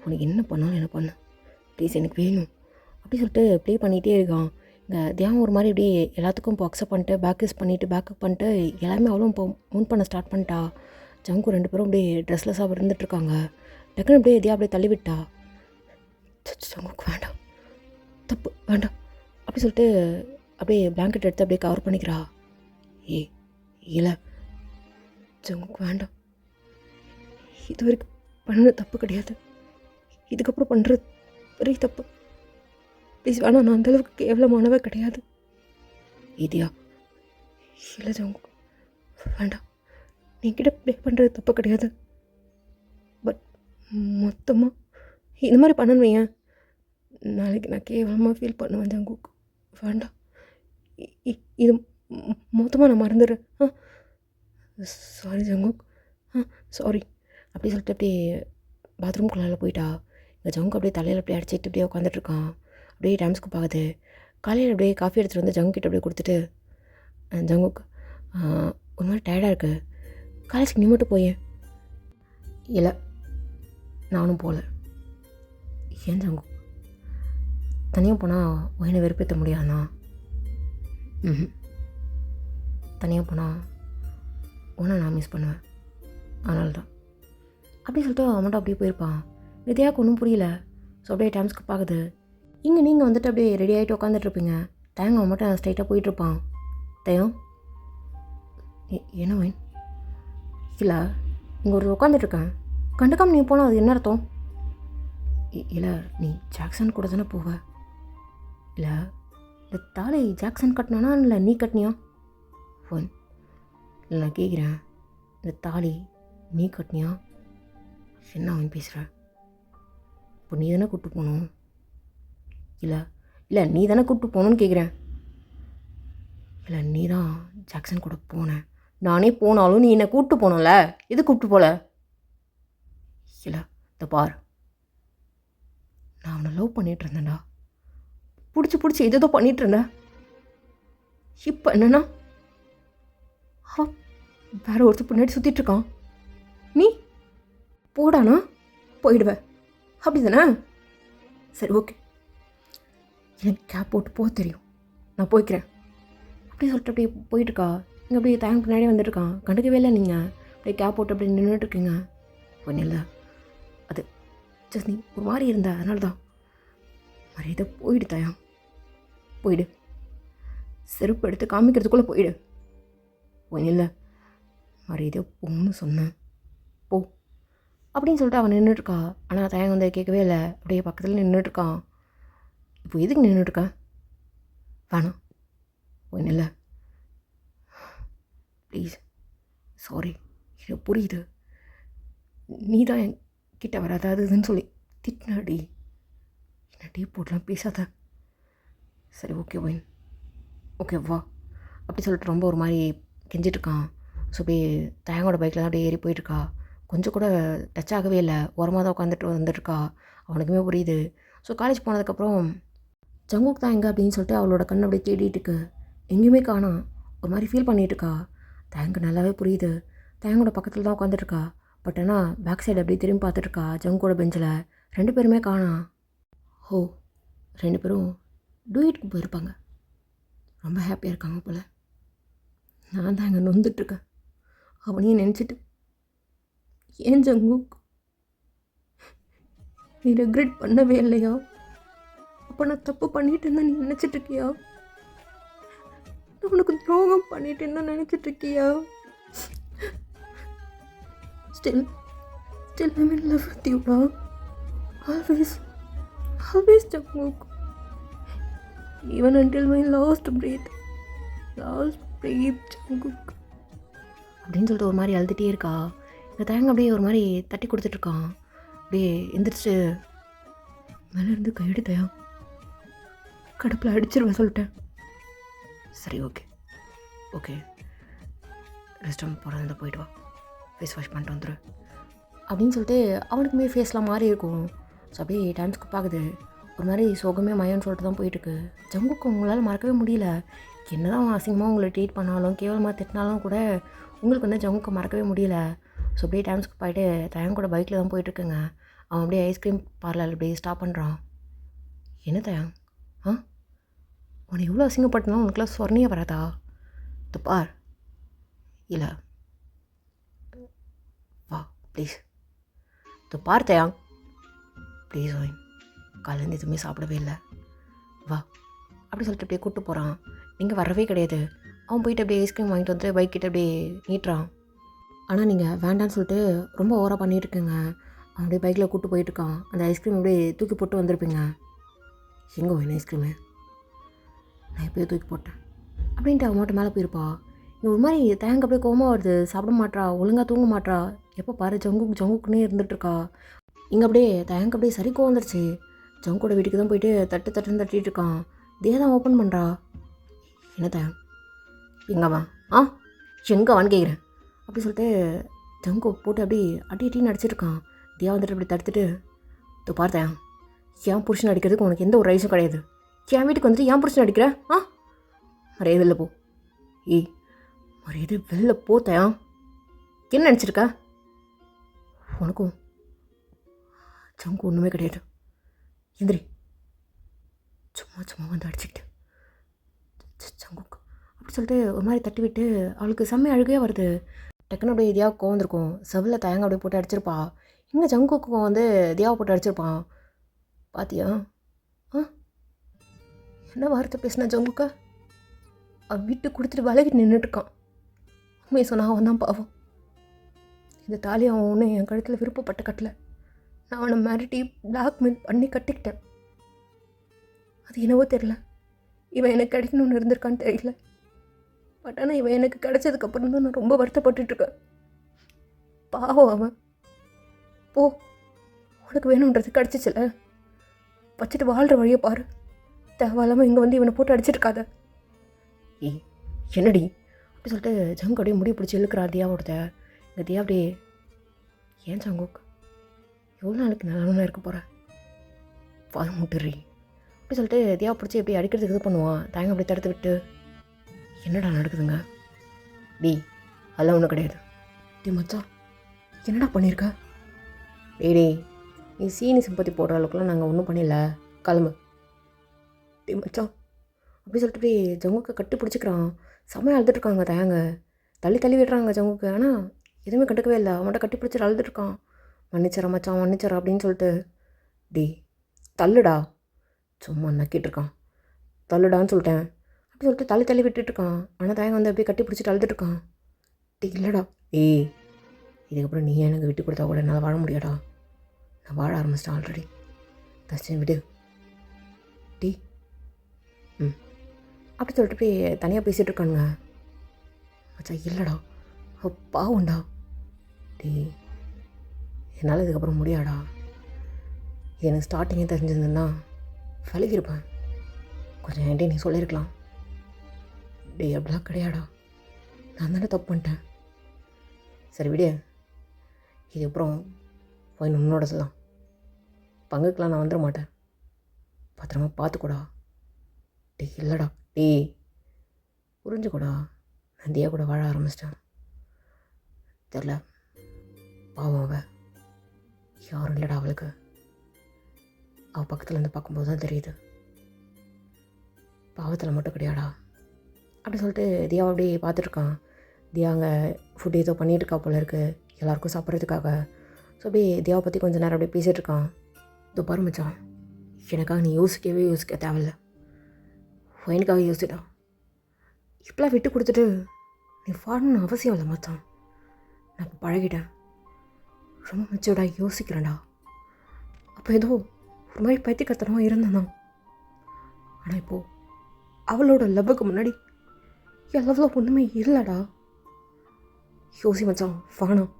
உனக்கு என்ன பண்ணாலும் என்ன பண்ண ப்ளீஸ், எனக்கு வேணும் அப்படி சொல்லிட்டு ப்ளே பண்ணிகிட்டே இருக்கான். இங்கே தியாகம் ஒரு மாதிரி அப்படியே எல்லாத்துக்கும் இப்போ அக்செப்ட் பண்ணிட்டு பேக்கஸ் பண்ணிவிட்டு பேக்கப் பண்ணிட்டு எல்லாமே அவளும் இப்போ மூன் பண்ண ஸ்டார்ட் பண்ணிட்டா. ஜங்கு 2 பேரும் அப்படியே ட்ரெஸ்லெஸ்ஸாக இருந்துகிட்ருக்காங்க. டக்குன்னு அப்படியே தியா அப்படியே தள்ளிவிட்டா. ஜங்குக்கு வேண்டாம், தப்பு வேண்டாம் அப்படி சொல்லிட்டு அப்படியே பிளாங்கெட் எடுத்து அப்படியே கவர் பண்ணிக்கிறா. இல்லை ஜங்குக்கு வேண்டாம், இது வரைக்கும் பண்ண தப்பு கிடையாது, இதுக்கப்புறம் பண்ணுறது பெரிய தப்பு, ப்ளீஸ் வேணாம், நான் அந்தளவுக்கு கேவலமானவே கிடையாது. இதியா இல்லை ஜங்கு வேண்டாம், நீங்கிட்ட ப்ளே பண்ணுறது தப்பு கிடையாது, பட் மொத்தமாக இந்த மாதிரி பண்ணணும் ஏன், நாளைக்கு நான் கேவலமாக ஃபீல் பண்ணுவேன் ஜங்குக்கு, வேண்டாம், இது மொத்தமாக நான் மறந்துடுறேன். சாரி ஜங்குக், சாரி அப்படி சொல்லிட்டு அப்படியே பாத்ரூம்குள்ளால போயிட்டா. இந்த ஜங்கு அப்படியே தலையில் அப்படியே அடிச்சிட்டு அப்படியே உட்காந்துட்ருக்கான். அப்படியே டைம் ஸ்கிப் ஆகுது. காலையில் அப்படியே காஃபி எடுத்துகிட்டு வந்து ஜங்கு கிட்ட அப்படியே கொடுத்துட்டு, ஜங்குக் ஒரு மாதிரி டயர்டாக இருக்குது, காலேஜுக்கு நீ மட்டும் போயேன், இல்லை, நானும் போகல. ஏன் ஜங்கு, தனியாக போனால் ஒயினை வெறுப்பேற்ற முடியாதுண்ணா. தனியாக போனால் உன்னை நான் மிஸ் பண்ணுவேன், அதனால தான் அப்படி சொல்லிட்டு அவன்கிட்ட அப்படியே போயிருப்பான். வித்யாவுக்கு ஒன்றும் புரியல. ஸோ அப்படியே டைம் ஸ்கிப் ஆகுது. இங்கே நீங்கள் வந்துட்டு அப்படியே ரெடி ஆகிட்டு உட்காந்துட்ருப்பீங்க. தேங்க அவன் மட்டும் ஸ்ட்ரைட்டாக போயிட்டுருப்பான். தயம், என்ன வைன்? இல்லை, இங்கே ஒரு உட்காந்துட்ருக்கேன், கண்டுக்காம நீ போனால் அது என்ன அர்த்தம்? இல்லை, நீ ஜாக்சன் கூட தானே போவ? இல்லை, இந்த தாலி ஜாக்சன் கட்டினானா இல்லை நீ கட்டினியா? ஃபோன் இல்லை, நான் கேட்குறேன், இந்த தாலி நீ கட்டினியா? என்ன அவன் பேசுகிற? இப்போ நீ தானே கூப்பிட்டு போகணும். இல்லை இல்லை, நீ தானே கூப்பிட்டு போகணுன்னு கேட்குறேன். இல்லை, நீ தான் ஜாக்சன் கூட போனேன். நானே போனாலும் நீ என்னை கூப்பிட்டு போனோம்ல, இது கூப்பிட்டு போகல. இல்லை, இந்த பார், நான் அவனை லவ் பண்ணிகிட்டு இருந்தேன்டா. பிடிச்சி எதோ பண்ணிகிட்டு இருந்தேன். இப்போ என்னன்னா வேற ஒருத்தர் பின்னாடி சுற்றிட்டுருக்கான். நீ போடானா போயிடுவேன், அப்படி தானே? சரி, ஓகே, எனக்கு கேப் போட்டு போக தெரியும், நான் போய்க்கிறேன் அப்படியே சொல்லிட்டு அப்படியே போயிட்டுருக்கா. இங்கே அப்படியே தேங்க் பின்னாடி வந்துட்டுருக்கான். கண்டுக்கவே இல்லை. நீங்கள் அப்படியே கேப் போட்டு அப்படி நின்றுட்டுருக்கீங்க. ஒன்றும் இல்லை, அது ஜஸ்ட் நீ ஒரு மாதிரி இருந்த, அதனால தான். மரியாதை போயிடு தயம், போயிடு. செருப்பு எடுத்து காமிக்கிறதுக்குள்ளே போயிடு. ஒன்றும் இல்லை, மரியாதை போன்னு சொன்னேன், போ அப்படின்னு சொல்லிட்டு அவன் நின்றுட்டுருக்கா. ஆனால் தயங்க வந்து கேட்கவே இல்லை. அப்படியே பக்கத்தில் நின்றுட்டுருக்கான். இப்போ எதுக்கு நின்றுட்டுருக்கா? வேணாம், ஒன்றும் இல்லை, ப்ளீஸ், சாரி, எனக்கு புரியுது, நீ தான் என் கிட்ட வராதாதுன்னு சொல்லி திட்டினாடி. என்ன டீ போட்டலாம் பேசாத. சரி, ஓகே ஒயின், ஓகே வா அப்படி சொல்லிட்டு ரொம்ப ஒரு மாதிரி கெஞ்சிட்ருக்கான். ஸோ அப்படியே தயங்கோட பைக்கில் தான் அப்படியே ஏறி போயிட்டுருக்கா. கொஞ்சம் கூட டச் ஆகவே இல்லை, ஓரமாக தான் உட்காந்துட்டு வந்துட்டுருக்கா. அவனுக்குமே புரியுது. ஸோ காலேஜ் போனதுக்கப்புறம் ஜங்குக் தான் எங்கே அப்படின்னு சொல்லிட்டு அவளோட கண்ணை அப்படியே தேடிட்டு இருக்கு. எங்கேயுமே காணோம். ஒரு மாதிரி ஃபீல் பண்ணிகிட்ருக்கா. தயங்கு நல்லாவே புரியுது. தயங்கோட பக்கத்தில் தான் உட்காந்துட்ருக்கா. பட் ஆனால் பேக் சைடு அப்படியே திரும்பி பார்த்துட்ருக்கா. ஜங்கோட பெஞ்சில் 2 பேருமே காணோம். ஓ, 2 பேரும் டூயட்டுக்கு போயிருப்பாங்க. ரொம்ப ஹாப்பியாக இருக்காங்க போல். நான் தான் அங்கே நொந்துட்டுருக்கேன் அவனையும் நினச்சிட்டு. ஏன் ஜங்குக், நீ ரெக்ரெட் பண்ணவே இல்லையா? அப்போ நான் தப்பு பண்ணிட்டு இருந்தா நீ நினச்சிட்ருக்கியா? நான் உனக்கு துரோகம் பண்ணிட்டு இருந்தா நினச்சிட்ருக்கியா? Still I'm in love with you, dog. Always Jungkook. Even until my last breath, Jungkook. அப்படின்னு சொல்லிட்டு ஒரு மாதிரி அழுதுகிட்டே இருக்கா. இந்த தயங்க அப்படியே ஒரு மாதிரி தட்டி கொடுத்துட்ருக்கான். அப்படியே எந்திரிச்சு மேலே இருந்து கையெடு தயா, கடுப்பில் அடிச்சிருவேன் சொல்லிட்டேன். சரி, ஓகே, ரெஸ்ட் ரூம் போகிறதா போயிட்டு வா, ஃபேஸ் வாஷ் பண்ணிட்டு வந்துடு அப்படின்னு சொல்லிட்டு அவனுக்குமே ஃபேஸ்லாம் மாறி இருக்கும். ஸோ அப்படியே டைம் ஸ்கிப் ஆகுது. ஒரு மாதிரி சோகமே மயம்னு சொல்லிட்டு தான் போயிட்டுருக்கு. ஜங்குக்கு உங்களால் மறக்கவே முடியல. என்ன தான் அவன் அசிங்கமாக உங்களை ட்ரீட் பண்ணாலும் கேவலமாக திட்டினாலும் கூட உங்களுக்கு வந்து ஜங்குக்கு மறக்கவே முடியல. ஸோ அப்படியே டைம் ஸ்கிப் ஆகிட்டு தயன் கூட பைக்கில் தான் போயிட்டுருக்குங்க. அவன் அப்படியே ஐஸ்கிரீம் பார்லர் அப்படியே ஸ்டாப் பண்ணுறான். என்ன தயன், உன்னை எவ்வளோ அசிங்கப்பட்டனாலும் உனக்குலாம் சொர்ணியே வராதா? துப்பார், இல்லை வா ப்ளீஸ், துப்பார் தயாங் ப்ளீஸ் ஓய், காலேருந்து எதுவுமே சாப்பிடவே இல்லை, வா அப்படி சொல்லிட்டு அப்படியே கூப்பிட்டு போகிறான். நீங்கள் வரவே கிடையாது. அவன் போயிட்டு அப்படியே ஐஸ்கிரீம் வாங்கிட்டு வந்து பைக் கிட்ட அப்படியே நீட்டுறான். ஆனால் நீங்கள் வேண்டான்னு சொல்லிட்டு ரொம்ப ஓவராக பண்ணிட்டுருக்குங்க. அவன் அப்படியே பைக்கில் கூப்பிட்டு போயிட்டுருக்கான். அந்த ஐஸ்கிரீம் அப்படியே தூக்கி போட்டு வந்திருப்பீங்க. எங்கே வேணும் ஐஸ்கிரீமு? நான் எப்போயோ தூக்கி போட்டேன் அப்படின்ட்டு அவன் மட்டும் மேலே போயிருப்பா. இங்கே ஒரு மாதிரி தேங்க அப்படியே கோவமாக வருது. சாப்பிட மாட்றா, ஒழுங்காக தூங்க மாட்றா. எப்போ பாரு ஜங்குக்குன்னே இருந்துகிட்ருக்கா. இங்கே அப்படியே தேங்க அப்படியே சரி கோவம் வந்துருச்சு. ஜங்கோட வீட்டுக்கு தான் போயிட்டு தட்டுன்னு தட்டிகிட்டு இருக்கான். இதே தான் ஓப்பன் பண்ணுறா. என்ன தேங், எங்கம்மா எங்கவான்னு கேட்குறேன் அப்படி சொல்லிட்டு ஜங்கோ போட்டு அப்படி அட்டின்னு அடிச்சிருக்கான். தியா வந்துட்டு அப்படி தடுத்துட்டு, தோ பார்த்தேன், ஏன் புருஷன் அடிக்கிறதுக்கு உனக்கு எந்த ஒரு ரைஸும் கிடையாது. என் வீட்டுக்கு வந்துட்டு ஏன் புருஷன் அடிக்கிற? மரியாதை வெளில போ. மரியாதை வெளில போத்தேன். என்ன நினச்சிருக்க? உனக்கும் ஜங்கு ஒன்றுமே கிடையாது. எந்திரி. சும்மா சும்மா வந்து அடிச்சுக்கிட்டு ஜங்குக்கு அப்படி சொல்லிட்டு ஒரு மாதிரி தட்டி விட்டு அவளுக்கு செம்ம அழுகையாக வருது. டக்குன்னு அப்படியே தியாவுக்கு கோவம் வந்திருக்கும். செவ்வில் தயங்க அப்படியே போட்டு அடிச்சிருப்பா. இங்கே ஜங்குக்கும் வந்து தியாவை போட்டு அடிச்சிருப்பான். பாத்தியா? ஆ, என்ன வார்த்தை பேசினா ஜங்குக்கா? அவன் வீட்டு கொடுத்துட்டு விலகிட்டு நின்றுட்டுருக்கான். உண்மையை சொன்னா அவன் தான் பாவம். இந்த தாலி அவன் ஒன்று என் கழுத்தில் விருப்பப்பட்ட கட்டல. நான் அவனை மிரட்டி பிளாக்மெயில் பண்ணி கட்டிக்கிட்டேன். அது என்னவோ தெரில, இவன் எனக்கு கிடைக்கணும்னு இருந்திருக்கான்னு தெரியல. பட் ஆனால் இவன் எனக்கு கிடைச்சதுக்கப்புறம் தான் நான் ரொம்ப வருத்தப்பட்டுருக்கேன். பாவம் அவன். போ, உனக்கு வேணுன்றது கிடச்சிச்சில்ல, வச்சுட்டு வாழ்கிற வழியை பாரு. தேவையில்லாமல் இங்கே வந்து இவனை போட்டு அடிச்சிருக்காத. ஏய் என்னடி அப்படி சொல்லிட்டு ஜங்கு அப்படியே முடி பிடிச்சி இழுக்கிறா தியாவோட. இந்த தியா அப்படியே, ஏன் ஜங்குக் எவ்வளோ நாளைக்கு நல்லா இருக்க போகிற, பாரு முட்டுறி அப்படி சொல்லிட்டு தியாவை பிடிச்சி எப்படி அடிக்கிறதுக்கு இது பண்ணுவான். தாங்க அப்படி தடுத்து விட்டு, என்னடா நடக்குதுங்க? டி அதெல்லாம் ஒன்றும் கிடையாது. டி மச்சான் என்னடா பண்ணியிருக்க? டேடி நீ சீனி சிம்பத்தி போடுற அளவுக்குலாம் நாங்கள் ஒன்றும் பண்ணிடல, கிளம்பு. டி மச்சான் அப்படி சொல்லிட்டு போய் ஜங்குக்கு கட்டி பிடிச்சிக்கிறான். செம்மையாக அழுதுட்டுருக்காங்க தயாங்க. தள்ளி தள்ளி விடுறாங்க ஜங்குக்கு. ஆனால் எதுவுமே கண்டுக்கவே இல்லை. அவன்கிட்ட கட்டி பிடிச்சிட்டு அழுதுட்டுருக்கான். மன்னிச்சிடற மச்சான் மன்னிச்சிடற அப்படின்னு சொல்லிட்டு. டி தள்ளுடா, சும்மா நக்கிட்டுருக்கான். தள்ளுடான்னு சொல்லிட்டேன் அப்படி சொல்லிட்டு தள்ளி தள்ளி விட்டுட்டுருக்கான். ஆனால் தயங்க வந்து அப்படியே கட்டி பிடிச்சிட்டு அழுதுட்டுருக்கான். டி இல்லைடா. ஏய் இதுக்கப்புறம் நீ எனக்கு விட்டு கொடுத்தா கூட என்னால் வாழ முடியாடா. நான் வாழ ஆரம்பிச்சிட்டேன் ஆல்ரெடி. தச்சு விடு டி. அப்படி சொல்லிட்டு போய் தனியாக பேசிகிட்டு இருக்கானுங்க. மச்சா இல்லைடா, பாவண்டா. டி என்னால் இதுக்கப்புறம் முடியாடா. இது எனக்கு ஸ்டார்டிங்கே தெரிஞ்சிருந்தேன்னா விலகிருப்பேன். கொஞ்சம் என்கிட்ட நீ சொல்லியிருக்கலாம். டே அப்படிலாம் கிடையாடா, நான் தானே தப்பு பண்ணிட்டேன். சரி விடு, இதுக்கப்புறம் போய் உன்னோட சொல்லலாம். பங்குக்கெலாம் நான் வந்துட மாட்டேன். பத்திரமா பார்த்துக்கூடா. டே இல்லைடா. டே புரிஞ்சுக்கூடா, நான் தியா கூட வாழ ஆரம்பிச்சிட்டேன். தெரில, பாவம் அவள் யாரும் இல்லைடா அவளுக்கு. அவள் பக்கத்தில் இருந்து பார்க்கும்போது தான் தெரியுது, பாவத்தில் மட்டும் கிடையாடா. அப்படி சொல்லிட்டு தியாவை அப்படி பார்த்துட்ருக்கான். தியா அங்கே ஃபுட் ஏதோ பண்ணிகிட்ருக்கா போல இருக்குது எல்லாேருக்கும் சாப்பிட்றதுக்காக. ஸோ அப்படியே தியாவை பற்றி கொஞ்சம் நேரம் அப்படியே பேசிகிட்ருக்கான். இதோ பாரு மச்சான், எனக்காக நீ யோசிக்க தேவையில்ல. எனக்காக யோசிடா. இப்பெல்லாம் விட்டு கொடுத்துட்டு நீ வாடணும்னு அவசியம் இல்லை மச்சான். நான் இப்போ பழகிட்டேன், ரொம்ப மெச்சூர்டாக யோசிக்கிறேன்டா. அப்போ ஏதோ ஒரு மாதிரி பைத்தியக்காரத்தனமாக இருந்தேன். ஆனால் இப்போது அவளோட லவ்வுக்கு முன்னாடி என் லவ்வில் ஒன்றுமே இல்லைடா. யோசி மச்சான், வானம்.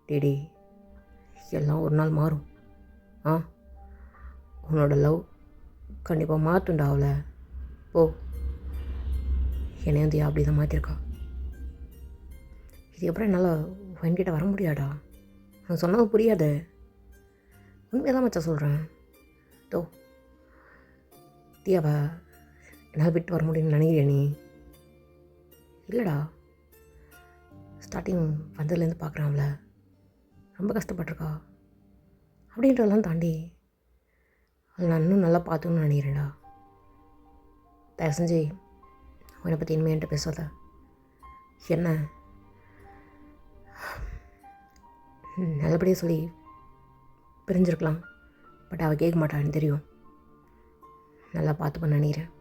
டேடி எல்லாம் ஒரு நாள் மாறும். உன்னோட லவ் கண்டிப்பாக மாற்றுண்டா அவளை. ஓ என்னையும் வந்து அப்படி தான் மாற்றிருக்கா. இதுக்கப்புறம் என்னால் என்கிட்ட வர முடியாடா. நான் சொன்னது புரியாது. உண்மையெல்லாம் மச்சா சொல்கிறேன். தோ தியாவை என்னால் விட்டு வர முடியும்னு நினைக்கிறியா நீ? இல்லைடா, ஸ்டார்டிங் வந்ததுலேருந்து பார்க்குறான்ல, ரொம்ப கஷ்டப்பட்டிருக்கா. அப்படின்றதெல்லாம் தாண்டி அதை நான் இன்னும் நல்லா பார்த்துக்கணும்னு நினைக்கிறேன்டா. தயவு செஞ்சு உன்னை பற்றி இனிமேல் என்கிட்ட பேசாத. என்ன நல்லபடியாக சொல்லி பிரிஞ்சிருக்கலாம், பட் அவள் கேட்க மாட்டான்னு தெரியும். நல்லா பார்த்துப்பேன்னு நினைக்கிறேன்.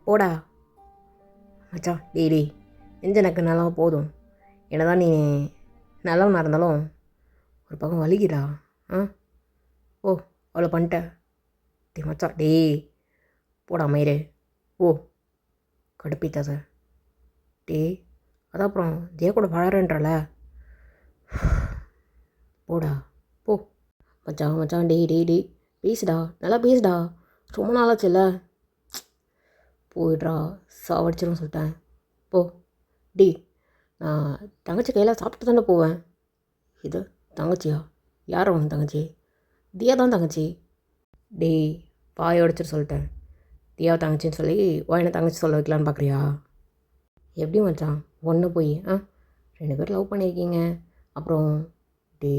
போடா மச்சான். டேடி நெஞ்ச எனக்கு நல்லா போதும். என்னதான் நீ நல்லவனாக இருந்தாலும் ஒரு பக்கம் வலிக்குடா. ஓ அவ்வளோ பண்ணிட்ட. டே மச்சான். டே போடா மயிறு. ஓ கடுப்பித்தாத. டே அதான் அப்புறம் ஜெய கூட வாழறேன்றால, போடா போ. மச்சான் மச்சான். டே டே டே பேசுடா, நல்லா பேசுடா. ரொம்ப நாளாச்சுல்ல. போயிடுறா, சாவடிச்சிடும் சொல்லிட்டேன். போ. டி நான் தங்கச்சி கையில் சாப்பிட்டு தானே போவேன். இது தங்கச்சியா? யார் அவன் தங்கச்சி? தியா தான் தங்கச்சி. டே பாய உடச்சிட்டு சொல்லிட்டேன். தியாவை தங்கச்சின்னு சொல்லி என்ன தங்கச்சி சொல்ல வைக்கலான்னு பார்க்குறியா? எப்படி மச்சான் ஒன்று போய் 2 பேர் லவ் பண்ணியிருக்கீங்க, அப்புறம் டே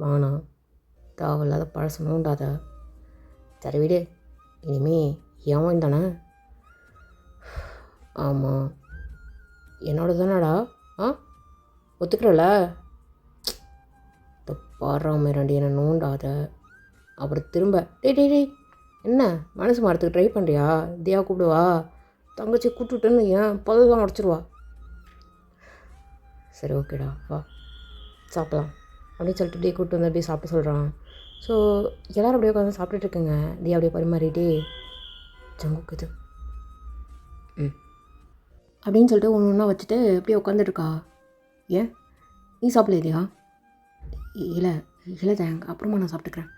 வேணாம், தேவையில்லாத பழசம் நோண்டாத. சரி விடு, இனிமே ஏன் தானே? ஆமாம், என்னோட தானடா. ஆ, ஒத்துக்கிறல? இந்த பாராமராண்டி என்னை நோண்டாத. அப்புறம் திரும்ப டேய் டேய் டேய், என்ன மனசு மாறத்துக்கு ட்ரை பண்ணுறியா? தியா கூப்பிடுவா, தங்கச்சி கூப்பிட்டுட்டுன்னு ஏன் பல்லெல்லாம் உடச்சிருவா. சரி ஓகேடா, வா சாப்பிட்லாம் அப்படின்னு சொல்லிட்டு அப்படியே கூப்பிட்டு வந்து அப்படியே சாப்பிட சொல்கிறான். ஸோ எல்லோரும் அப்படியே உட்காந்து சாப்பிட்டுட்டு இருக்குங்க. தியா அப்படியே பரிமாறிட்டே ஜங்குக்கு இது அப்படின்னு சொல்லிட்டு ஒன்று ஒன்றா வச்சுட்டு அப்படியே உட்காந்துருக்கா. ஏன் நீ சாப்பிடலையா? இல்லை இல்லை தேங்க், அப்புறமா நான் சாப்பிட்டுக்கிறேன்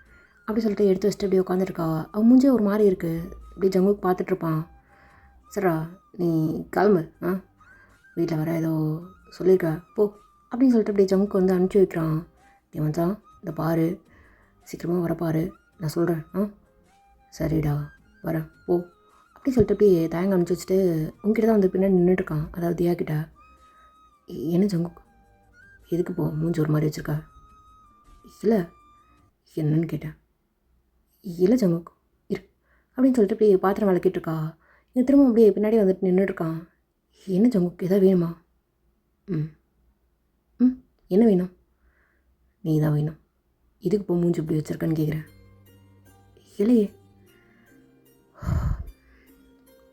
அப்படி சொல்லிட்டு எடுத்து வச்சுட்டு அப்படியே உட்காந்துருக்கா. அவன் மூஞ்சே ஒரு மாதிரி இருக்குது. இப்படி ஜங்குக்கு பார்த்துட்ருப்பான். சரிடா நீ கிளம்பு, வீட்டில் வர ஏதோ சொல்லியிருக்க போ அப்படின்னு சொல்லிட்டு அப்படியே ஜங்குக்கு வந்து அனுப்பிச்சி வைக்கிறான். இவன் தான் இந்த பாரு, சீக்கிரமாக வரப்பாரு, நான் சொல்கிறேன். சரிடா வரேன் போ அப்படின்னு சொல்லிட்டு அப்படியே தேங்க அனுப்பிச்சி வச்சுட்டு உங்ககிட்ட தான் வந்து பின்னாடி நின்றுட்டுருக்கான். அதாவது தியா கிட்ட. என்ன ஜங்குக்கு எதுக்கு போ மூஞ்சி ஒரு மாதிரி வச்சுருக்கா? இல்லை என்னன்னு கேட்டேன். இல்லை ஜங்குக்கு இரு அப்படின்னு சொல்லிட்டு அப்படியே பாத்திரம் விளக்கிட்டுருக்கா. இங்கே திரும்ப அப்படியே பின்னாடி வந்துட்டு நின்றுட்டுருக்கான். என்ன ஜங்குக்கு எதாவது வேணுமா? ம் ம் என்ன வேணும்? நீ தான் வேணும். இதுக்கு இப்போ மூஞ்சி இப்படி வச்சுருக்கான்னு கேட்குறேன். இல்லையே.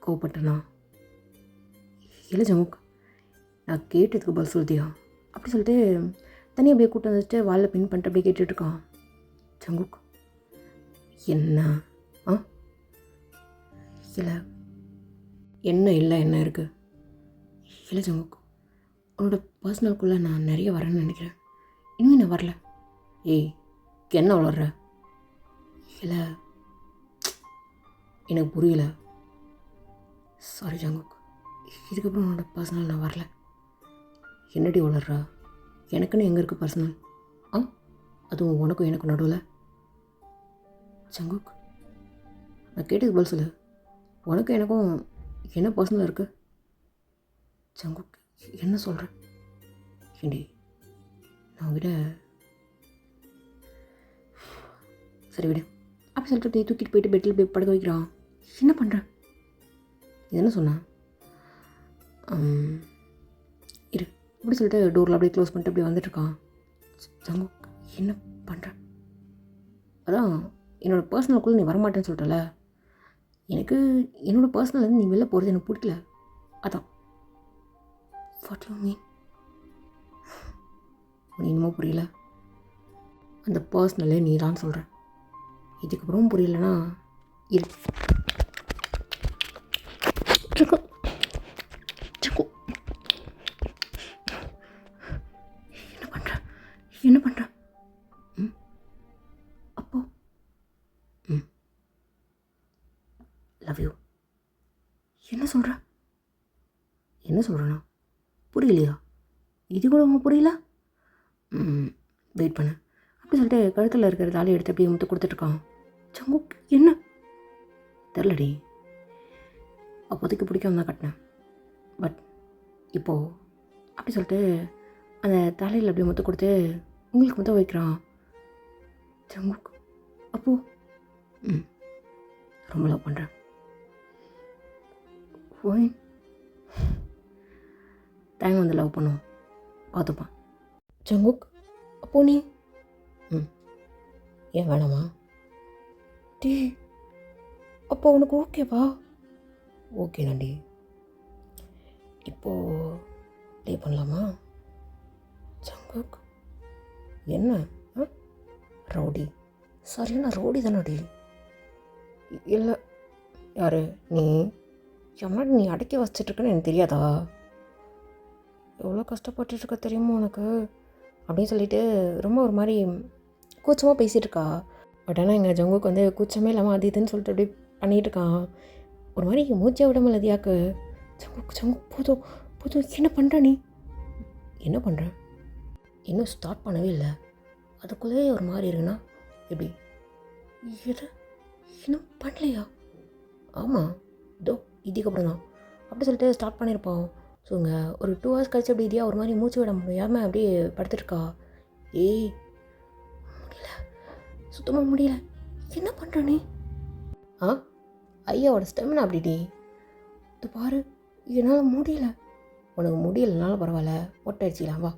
கோவப்பட்டனா? இல்லை ஜங்குக்கு, நான் கேட்டதுக்கு பதில் சொல்லிட்டியா அப்படி சொல்லிட்டு தனியாக அப்படியே கூட்டம் வந்துட்டு வாலில் பின் பண்ணிட்டு அப்படியே கேட்டுட்ருக்கான். ஜங்குக்கு என்ன? இல்லை என்ன இல்லை என்ன இருக்குது? இல்லை ஜங்குக்கு, உன்னோட பர்சனலுக்குள்ளே நான் நிறைய வரேன்னு நினைக்கிறேன். இன்னும் நான் வரல. ஏய் என்ன வளர்ற? இல்லை எனக்கு புரியல. சாரி ஜங்குக்கு, இதுக்கப்புறம் உன்னோட பர்சனல் நான் வரல. என்னடி வளர்றா? எனக்குன்னு எங்கே இருக்குது பர்சனல்? அதுவும் உனக்கும் எனக்கும் நடுவில். ஜங்குக் நான் கேட்டதுக்கு பதில் சொல்லு. உனக்கும் எனக்கும் என்ன பர்சனல் இருக்குது? ஜங்குக் என்ன சொல்கிறேன்? ஏண்டி நான் உங்ககிட்ட சரி விடு அப்படி சொல்லிட்டு அப்படியே தூக்கிட்டு போயிட்டு பெட்டில் போய் படுக்க வைக்கிறான். என்ன பண்ணுறேன்? இது என்ன சொன்னேன்? இரு அப்படி சொல்லிட்டு டோரில் அப்படியே க்ளோஸ் பண்ணிட்டு அப்படியே வந்துட்டுருக்கான். ஜங்குக் என்ன பண்ணுறேன்? அதான் என்னோடய பர்சனலுக்குள்ளே நீ வரமாட்டேன்னு சொல்லிட்டல. எனக்கு என்னோடய பர்சனல் நீ வெளில போகிறது எனக்கு பிடிக்கல. அதான். What you mean? நீ இன்னமும் புரியல. அந்த பர்சனலே நீ தான் சொல்கிறேன். இதுக்கப்புறம் புரியலன்னா இரு. என்ன பண்ணுற? என்ன பண்ணுற? அப்போ லவ் யூ. என்ன சொல்கிற? என்ன சொல்கிறேண்ணா புரியலையா? இது கூட உனக்கு புரியல? வெயிட் பண்ணு அப்படி சொல்லிட்டு கழுத்தில் இருக்கிற தாலி எடுத்து அப்படியே முத்து கொடுத்துட்ருக்கான். ஜங்குக் என்ன தெரிலடி, அப்போதைக்கு பிடிக்காம தான் கட்டினேன். பட் இப்போது அப்படி சொல்லிட்டு அந்த தலையில் அப்படியே முத்து கொடுத்து உங்களுக்கு முத்த வைக்கிறான். ஜங்குக் அப்போது ரொம்ப லவ் பண்ணுறேன். ஓய் தேங்க வந்து லவ் பண்ணுவோம், பார்த்துப்பான். ஜங்குக் அப்போ நீ ஏன் வேணாமா? டீ அப்போ உனக்கு ஓகேவா? ஓகே நண்டி, இப்போது ப்ளே பண்ணலாமா? ஜங்குக் என்ன ரவுடி? சரியான ரவுடி தானடி? இல்லை யார் நீ? எவ்வளோ நீ அடக்கி வச்சிட்ருக்கன்னு எனக்கு தெரியாதா? எவ்வளோ கஷ்டப்பட்டுருக்க தெரியுமா உனக்கு அப்படின்னு சொல்லிட்டு ரொம்ப ஒரு மாதிரி கூச்சமாக பேசிகிட்டு இருக்கா. பட் ஆனால் எங்கள் ஜங்குக்கு வந்து கூச்சமே இல்லாமல் அது இதுன்னு சொல்லிட்டு அப்படி பண்ணிகிட்டு இருக்கான். ஒரு மாதிரி மூச்சே விட முடியல தியாக்கு. ஜங்குக் போதும் போதும், என்ன பண்ணுற நீ? என்ன பண்ணுற? இன்னும் ஸ்டார்ட் பண்ணவே இல்லை, அதுக்குள்ளேயே ஒரு மாதிரி இருக்குன்னா எப்படி? எது இன்னும் பண்ணலையா? ஆமாம் இதோ இதுக்கப்புறம் தான் அப்படி சொல்லிட்டு ஸ்டார்ட் பண்ணியிருப்போம். ஸோ இங்கே ஒரு 2 hours கழிச்சு அப்படி இதையா ஒரு மாதிரி மூச்சு விட முடியாமல் அப்படியே படுத்துருக்கா. ஏய் சுத்தமாக முடியல. என்ன பண்ணுற நீ? ஆ ஐயாவோட ஸ்டெமினா அப்படிடி. இது பாரு, என்னால் முடியல. உனக்கு முடியலனாலும் பரவாயில்ல, மொட்டை அடிச்சிக்கலாம் வா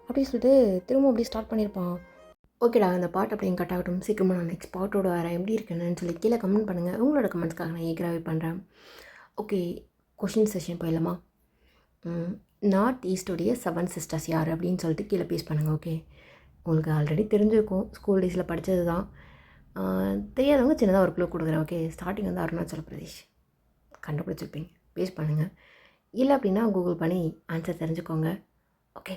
அப்படின்னு சொல்லிட்டு திரும்ப அப்படியே ஸ்டார்ட் பண்ணியிருப்பான். ஓகேடா, அந்த பாட்டு அப்படியே கட் ஆகட்டும். சீக்கிரமாக நான் நெக்ஸ்ட் பாட்டோட வரேன். எப்படி இருக்குன்னு சொல்லி கீழே கமெண்ட் பண்ணுங்கள். உங்களோட கமெண்ட்ஸ்க்காக நான் ஈகராகவே பண்ணுறேன். ஓகே, கொஷின் செஷன் போயிடலாமா? நார்த் ஈஸ்டோடைய 7 சிஸ்டர்ஸ் யார் அப்படின்னு சொல்லிட்டு கீழே பேஸ் பண்ணுங்கள். ஓகே, உங்களுக்கு ஆல்ரெடி தெரிஞ்சிருக்கும், ஸ்கூல் டேஸில் படித்தது தான். தெரியாதவங்க சின்னதாக ஒரு க்ளூ கொடுக்குறேன். ஓகே, ஸ்டார்டிங் வந்து அருணாச்சல பிரதேஷ். கண்டுபிடிச்சிருப்பீங்க. பேஸ் பண்ணுங்கள். இல்லை அப்படின்னா கூகுள் பண்ணி ஆன்சர் தெரிஞ்சுக்கோங்க. ஓகே.